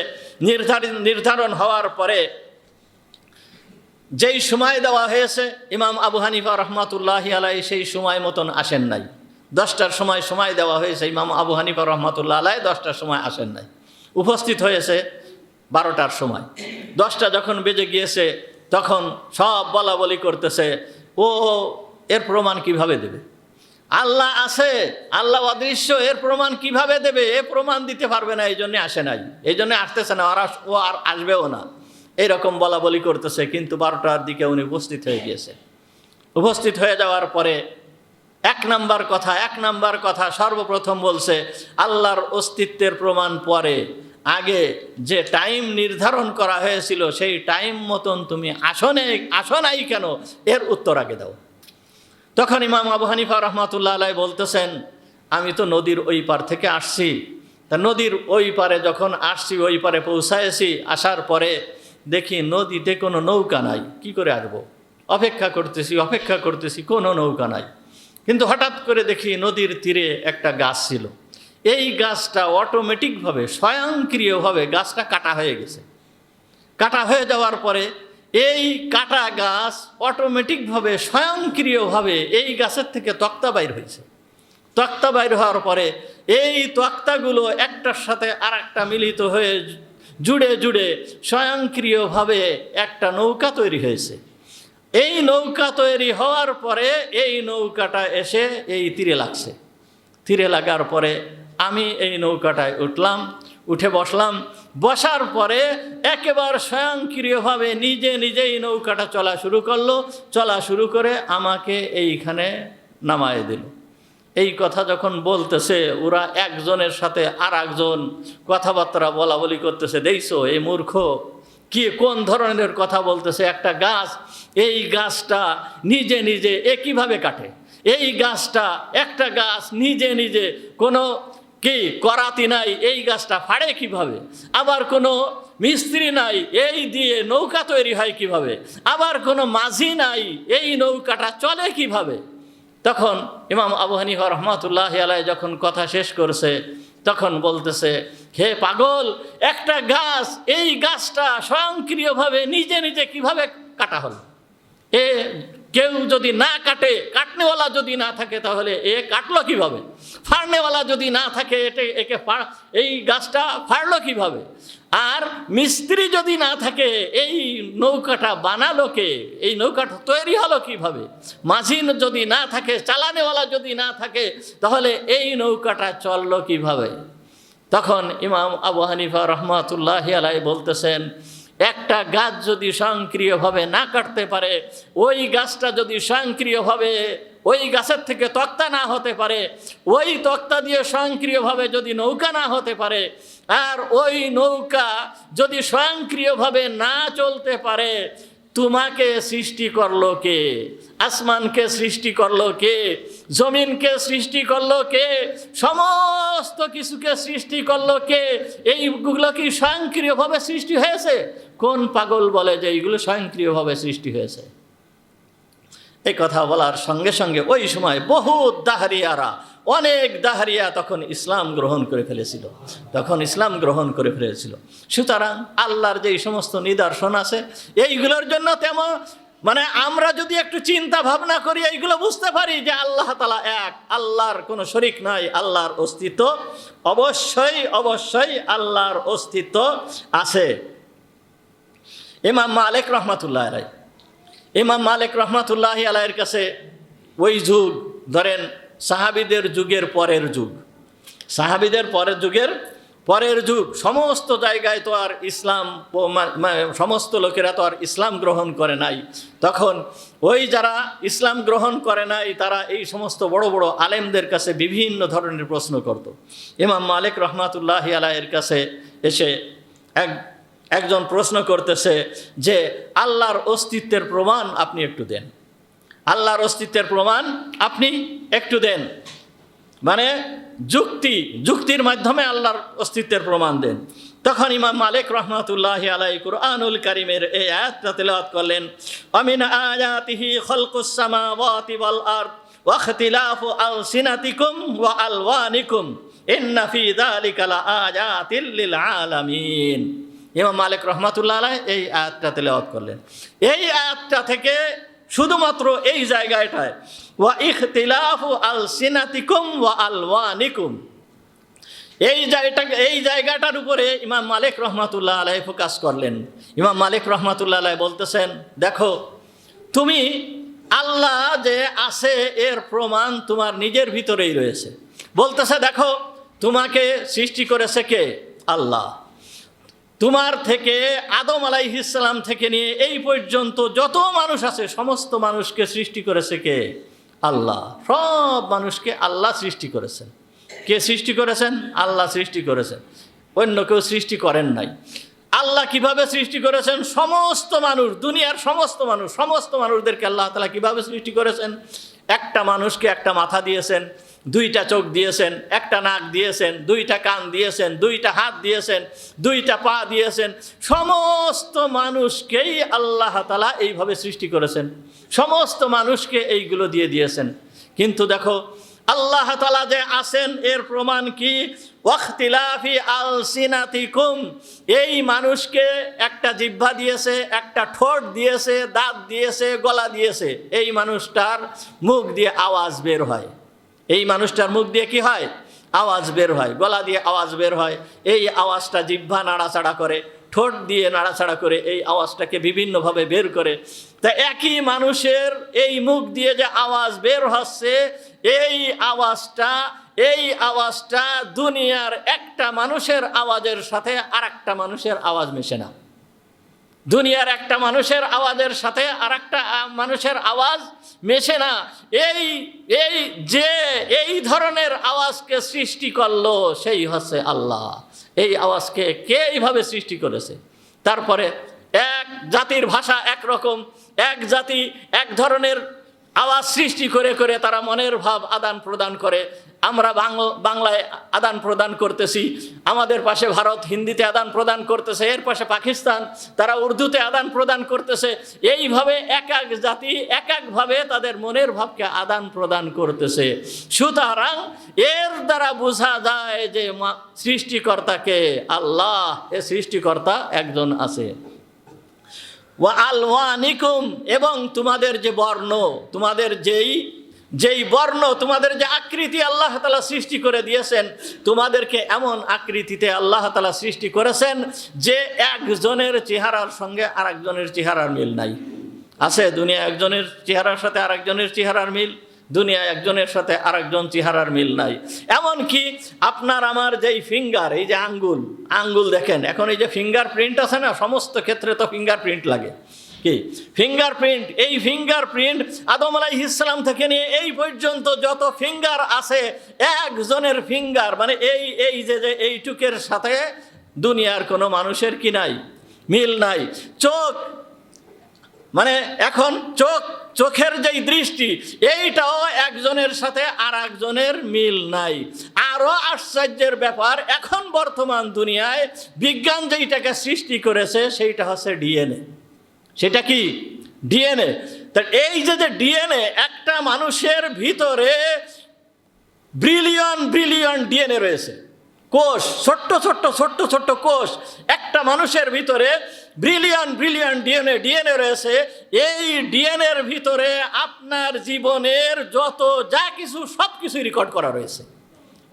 নির্ধারণ হওয়ার পরে যেই সময় দেওয়া হয়েছে, ইমাম আবু হানিফা রহমাতুল্লাহি আলাইহি সেই সময় মতন আসেন নাই। 10টার সময় দেওয়া হয়েছে, ইমাম আবু হানিফা রহমাতুল্লাহ আলাইহি 10টার সময় আসেন নাই, উপস্থিত হয়েছে 12টার সময়। 10টা যখন বেজে গিয়েছে, তখন সব বলা বলি করতেছে, এর প্রমাণ কিভাবে দেবে? আল্লাহ আছে, আল্লাহ অদৃশ্য, এর প্রমাণ কিভাবে দেবে? এ প্রমাণ দিতে পারবে না, এই জন্যে আসে নাই, এই জন্যে আসতেছে না, ও আর আসবেও না, এইরকম বলা বলি করতেছে। কিন্তু 12টার দিকে উনি উপস্থিত হয়ে গিয়েছে। উপস্থিত হয়ে যাওয়ার পরে এক নাম্বার কথা সর্বপ্রথম বলছে, আল্লাহর অস্তিত্বের প্রমাণ পরে, আগে যে টাইম নির্ধারণ করা হয়েছিল সেই টাইম মতন তুমি আসো নাই কেন, এর উত্তর আগে দাও। তখন ইমাম আবু হানিফা রহমাতুল্লাহ আলাইহি বলতেছেন, আমি তো নদীর ওই পার থেকে আসছি, তা নদীর ওই পারে যখন আসছি, ওই পারে পৌঁছায়েছি, আসার পরে দেখি নদীতে কোনো নৌকা নাই, কি করে আসবো? অপেক্ষা করতেছি, কোনো নৌকা নাই। কিন্তু হঠাৎ করে দেখি নদীর তীরে একটা গাছ ছিল। এই গাছটা অটোমেটিকভাবে, স্বয়ংক্রিয়ভাবে গাছটা কাটা হয়ে গেছে। কাটা হয়ে যাওয়ার পরে এই কাটা গাছ অটোমেটিকভাবে, স্বয়ংক্রিয়ভাবে এই গাছের থেকে তক্তা বাইর হয়েছে। তক্তা বাইর হওয়ার পরে এই তক্তাগুলো একটার সাথে আর একটা মিলিত হয়ে জুড়ে স্বয়ংক্রিয়ভাবে একটা নৌকা তৈরি হয়েছে। এই নৌকা তৈরি হওয়ার পরে এই নৌকাটা এসে এই তীরে লাগছে। তীরে লাগার পরে আমি এই নৌকাটায় উঠলাম, উঠে বসলাম। বসার পরে একেবারে স্বয়ংক্রিয়ভাবে নিজেই নৌকাটা চলা শুরু করলো। চলা শুরু করে আমাকে এইখানে নামায় দিল। এই কথা যখন বলতেছে, ওরা একজনের সাথে আর একজন কথাবার্তা বলা বলি করতেছে, দেখছো এই মূর্খ কোন ধরনের কথা বলতেছে। একটা গাছ, এই গাছটা নিজে একইভাবে কাটে। এই গাছটা, একটা গাছ নিজে কোনো করাতি নাই, এই গাছটা ফাড়ে কিভাবে? আবার কোনো মিস্ত্রি নাই, এই দিয়ে নৌকা তৈরি হয় কিভাবে? আবার কোনো মাঝি নাই, এই নৌকাটা চলে কিভাবে? তখন ইমাম আবু হানিফা রহমাতুল্লাহি আলাইহি যখন কথা শেষ করছে, তখন বলতেছে, হে পাগল, একটা গাছ, এই গাছটা স্বয়ংক্রিয়ভাবে নিজে কিভাবে কাটা হলো? কেউ যদি না কাটে, কাটনেওয়ালা যদি না থাকে, তাহলে কাটলো কিভাবে? ফাড়নেওয়ালা যদি না থাকে, এই গাছটা ফাড়লো কিভাবে? আর মিস্ত্রি যদি না থাকে, এই নৌকাটা বানালো কে? এই নৌকাটা তৈরি হলো কিভাবে? মাঝি যদি না থাকে, চালানেওয়ালা যদি না থাকে, তাহলে এই নৌকাটা চললো কিভাবে? তখন ইমাম আবু হানিফা রহমাতুল্লাহি আলাইহি বলতেছেন, একটা গাছ যদি স্বয়ংক্রিয়ভাবে না কাটতে পারে, ওই গাছটা যদি স্বয়ংক্রিয়ভাবে ওই গাছের থেকে তক্তা না হতে পারে, ওই তক্তা দিয়ে স্বয়ংক্রিয়ভাবে যদি নৌকা না হতে পারে, আর ওই নৌকা যদি স্বয়ংক্রিয়ভাবে না চলতে পারে, তোমাকে সৃষ্টি করলো কে? আসমানকে সৃষ্টি করলো কে? জমিনকে সৃষ্টি করলো কে? সমস্ত কিছুকে সৃষ্টি করলো কে? এইগুলো কি স্বয়ংক্রিয়ভাবে সৃষ্টি হয়েছে? কোন পাগল বলে যে এইগুলো স্বয়ংক্রিয়ভাবে সৃষ্টি হয়েছে? এই কথা বলার সঙ্গে সঙ্গে ওই সময় বহুত দাহরিয়ারা, অনেক দাহরিয়া তখন ইসলাম গ্রহণ করে ফেলেছিল। সুতরাং আল্লাহর যেই সমস্ত নিদর্শন আছে, এইগুলোর জন্য তেমন আমরা যদি একটু চিন্তা ভাবনা করি, এইগুলো বুঝতে পারি যে আল্লাহ তাআলা এক, আল্লাহর কোনো শরীক নাই, আল্লাহর অস্তিত্ব অবশ্যই আল্লাহর অস্তিত্ব আছে। ইমাম মালিক রহমাতুল্লাহি আলাইহির কাছে ওই যুগ, ধরেন সাহাবীদের যুগের পরের যুগ, সমস্ত জায়গায় তো আর ইসলাম, সমস্ত লোকেরা তো আর ইসলাম গ্রহণ করে নাই। তখন ওই যারা ইসলাম গ্রহণ করে নাই, তারা এই সমস্ত বড় বড় আলেমদের কাছে বিভিন্ন ধরনের প্রশ্ন করত। ইমাম মালিক রহমাতুল্লাহি আলাইহির কাছে এসে একজন প্রশ্ন করতেছে যে, আল্লাহর অস্তিত্বের প্রমাণ আপনি একটু দেন, আল্লাহর অস্তিত্বের প্রমাণ আপনি একটু দেন, মানে যুক্তির মাধ্যমে আল্লাহর অস্তিত্বের প্রমাণ দেন। তখন ইমাম মালিক রহমাতুল্লাহি আলাইহি কুরআনুল কারীমের এই আয়াতটা তেলাওয়াত করলেন, আমিন আয়াতিহি খালকুস সামাওয়াতি ওয়াল আরদ ওয়া ইখতিলাফু আলসিনাতিকুম ওয়া আলওয়ানিকুম ইন্না ফি যালিকা লাআয়াতিল লিল আলামিন। ইমাম মালিক রহমাতুল্লাহ আলাইহি এই আয়াতটা তেলাওয়াত করলেন। এই আয়াতটা থেকে শুধুমাত্র এই জায়গাটায় ওয়া ইখতিলাফু আলসিনাতিকুম ওয়া আলওয়ানিকুম, এই জায়গাটার উপরে ইমাম মালিক রহমাতুল্লাহ আলাইহি ফোকাস করলেন। ইমাম মালিক রহমাতুল্লাহ আলাইহি বলতেছেন, দেখো তুমি আল্লাহ যে আছে এর প্রমাণ তোমার নিজের ভিতরেই রয়েছে। বলতেছে দেখো তোমাকে সৃষ্টি করেছে কে? আল্লাহ। তোমার থেকে আদম আলাইহিস সালাম থেকে নিয়ে এই পর্যন্ত যত মানুষ আছে সমস্ত মানুষকে সৃষ্টি করেছে কে? আল্লাহ। সব মানুষকে আল্লাহ সৃষ্টি করেছেন। কে সৃষ্টি করেছেন? আল্লাহ সৃষ্টি করেছেন, অন্য কেউ সৃষ্টি করেন নাই। আল্লাহ কিভাবে সৃষ্টি করেছেন? সমস্ত মানুষ, দুনিয়ার সমস্ত মানুষদেরকে আল্লাহ তাআলা কিভাবে সৃষ্টি করেছেন? একটা মানুষকে একটা মাথা দিয়েছেন, দুইটা চোখ দিয়েছেন, একটা নাক দিয়েছেন, দুইটা কান দিয়েছেন, দুইটা হাত দিয়েছেন, দুইটা পা দিয়েছেন। সমস্ত মানুষকেই আল্লাহ তাআলা এইভাবে সৃষ্টি করেছেন, সমস্ত মানুষকে এইগুলো দিয়ে দিয়েছেন। কিন্তু দেখো আল্লাহ তাআলা যে আছেন এর প্রমাণ কি? ওয়াখতিলাফি আলসিনাতিকুম, এই মানুষকে একটা জিহ্বা দিয়েছে, একটা ঠোঁট দিয়েছে, দাঁত দিয়েছে, গলা দিয়েছে। এই মানুষটার মুখ দিয়ে আওয়াজ বের হয়। এই মানুষটার মুখ দিয়ে কি হয়? আওয়াজ বের হয়, গলা দিয়ে আওয়াজ বের হয়। এই আওয়াজটা জিহ্বা নাড়াচাড়া করে, ঠোঁট দিয়ে নাড়াচাড়া করে এই আওয়াজটাকে বিভিন্নভাবে বের করে। তা একই মানুষের এই মুখ দিয়ে যে আওয়াজ বের হচ্ছে, এই আওয়াজটা দুনিয়ার একটা মানুষের আওয়াজের সাথে আর একটা মানুষের আওয়াজ মেশে না। দুনিয়ার একটা মানুষের আওয়াজের সাথে আর একটা মানুষের আওয়াজ মেশে না। এই ধরনের আওয়াজকে সৃষ্টি করলো সেই হচ্ছে আল্লাহ। এই আওয়াজকে কে এইভাবে সৃষ্টি করেছে? তারপরে এক জাতির ভাষা একরকম, এক জাতি এক ধরনের আওয়াজ সৃষ্টি করে করে তারা মনের ভাব আদান প্রদান করে। আমরা বাংলায় আদান প্রদান করতেছি, আমাদের পাশে ভারত হিন্দিতে আদান প্রদান করতেছে, এর পাশে পাকিস্তান তারা উর্দুতে আদান প্রদান করতেছে। এইভাবে এক এক জাতি এক একভাবে তাদের মনের ভাবকে আদান প্রদান করতেছে। সুতরাং এর দ্বারা বোঝা যায় যে সৃষ্টিকর্তাকে আল্লাহ, এ সৃষ্টিকর্তা একজন আছে। ওয়া আলওয়ানিকুম, এবং তোমাদের যে বর্ণ, তোমাদের যেই বর্ণ, তোমাদের যে আকৃতি আল্লাহ তাআলা সৃষ্টি করে দিয়েছেন, তোমাদেরকে এমন আকৃতিতে আল্লাহ তাআলা সৃষ্টি করেছেন যে একজনের চেহারার সঙ্গে আরেকজনের চেহারার মিল নাই। আছে দুনিয়া একজনের চেহারার সাথে আরেকজনের চেহারার মিল? দুনিয়া একজনের সাথে আরেকজন চেহারার মিল নাই। এমনকি আপনার আমার যেই ফিঙ্গার, এই যে আঙ্গুল দেখেন, এখন এই যে ফিঙ্গার প্রিন্ট আছে না, সমস্ত ক্ষেত্রে তো ফিঙ্গার প্রিন্ট লাগে। কি ফিঙ্গারপ্রিন্ট? এই ফিঙ্গারপ্রিন্ট আদম আলাইহিস সালাম থেকে নিয়ে এই পর্যন্ত যত ফিঙ্গার আছে, একজনের ফিঙ্গার মানে এই যে এইটুকের সাথে দুনিয়ার কোনো মানুষের কি নাই? মিল নাই। চোখ মানে এখন চোখের যেই দৃষ্টি, এইটাও একজনের সাথে আর একজনের মিল নাই। আরো আশ্চর্যের ব্যাপার, এখন বর্তমান দুনিয়ায় বিজ্ঞান যেইটাকে সৃষ্টি করেছে সেইটা হচ্ছে ডিএনএ। সেটা কি? ডিএনএ। তা এই যে ডিএনএ, একটা মানুষের ভিতরে ব্রিলিয়ন ডিএনএ রয়েছে। কোষ, ছোট্ট কোষ, একটা মানুষের ভিতরে ব্রিলিয়ন ডিএনএ রয়েছে। এই ডিএনএর ভিতরে আপনার জীবনের যত যা কিছু সব কিছু রেকর্ড করা রয়েছে।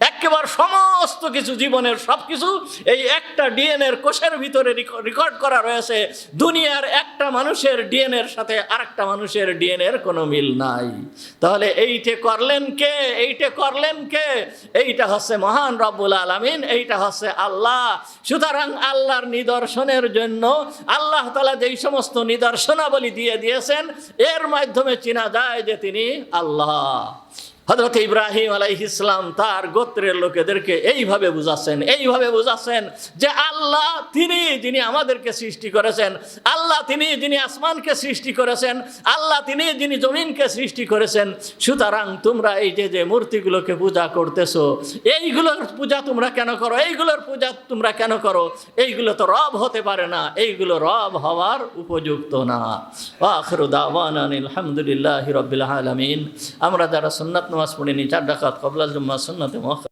একেবারে সমস্ত কিছু, জীবনের সব কিছু এই একটা ডিএনএর কোষের ভিতরে রেকর্ড করা রয়েছে। দুনিয়ার একটা মানুষের ডিএনএর সাথে আরেকটা মানুষের ডিএনএর কোনো মিল নাই। তাহলে এইটা করলেন কে? এইটা হচ্ছে মহান রব্বুল আলামিন, এইটা হচ্ছে আল্লাহ। সুতরাং আল্লাহর নিদর্শনের জন্য আল্লাহ তাআলা যেই সমস্ত নিদর্শনাবলী দিয়ে দিয়েছেন, এর মাধ্যমে চেনা যায় যে তিনি আল্লাহ। হযরত ইব্রাহিম আলাইহিস সালাম তার গোত্রের লোকেদেরকে এইভাবে বুঝাচ্ছেন যে আল্লাহ তিনি যিনি আমাদেরকে সৃষ্টি করেছেন, আল্লাহ তিনি যিনি আসমানকে সৃষ্টি করেছেন, আল্লাহ তিনি যিনি জমিনকে সৃষ্টি করেছেন। সুতরাং তোমরা এই যে মূর্তিগুলোকে পূজা করতেছো, এইগুলোর পূজা তোমরা কেন করো? এইগুলো তো রব হতে পারে না, এইগুলো রব হওয়ার উপযুক্ত না। ওয়া আখিরু দাওয়ানা আলহামদুলিল্লাহি রাব্বিল আলামিন। আমরা যারা সুন্নাত নামাজ পড়িনি, 4 রাকাত ক্বাবলাল জুমআহ সুন্নাতে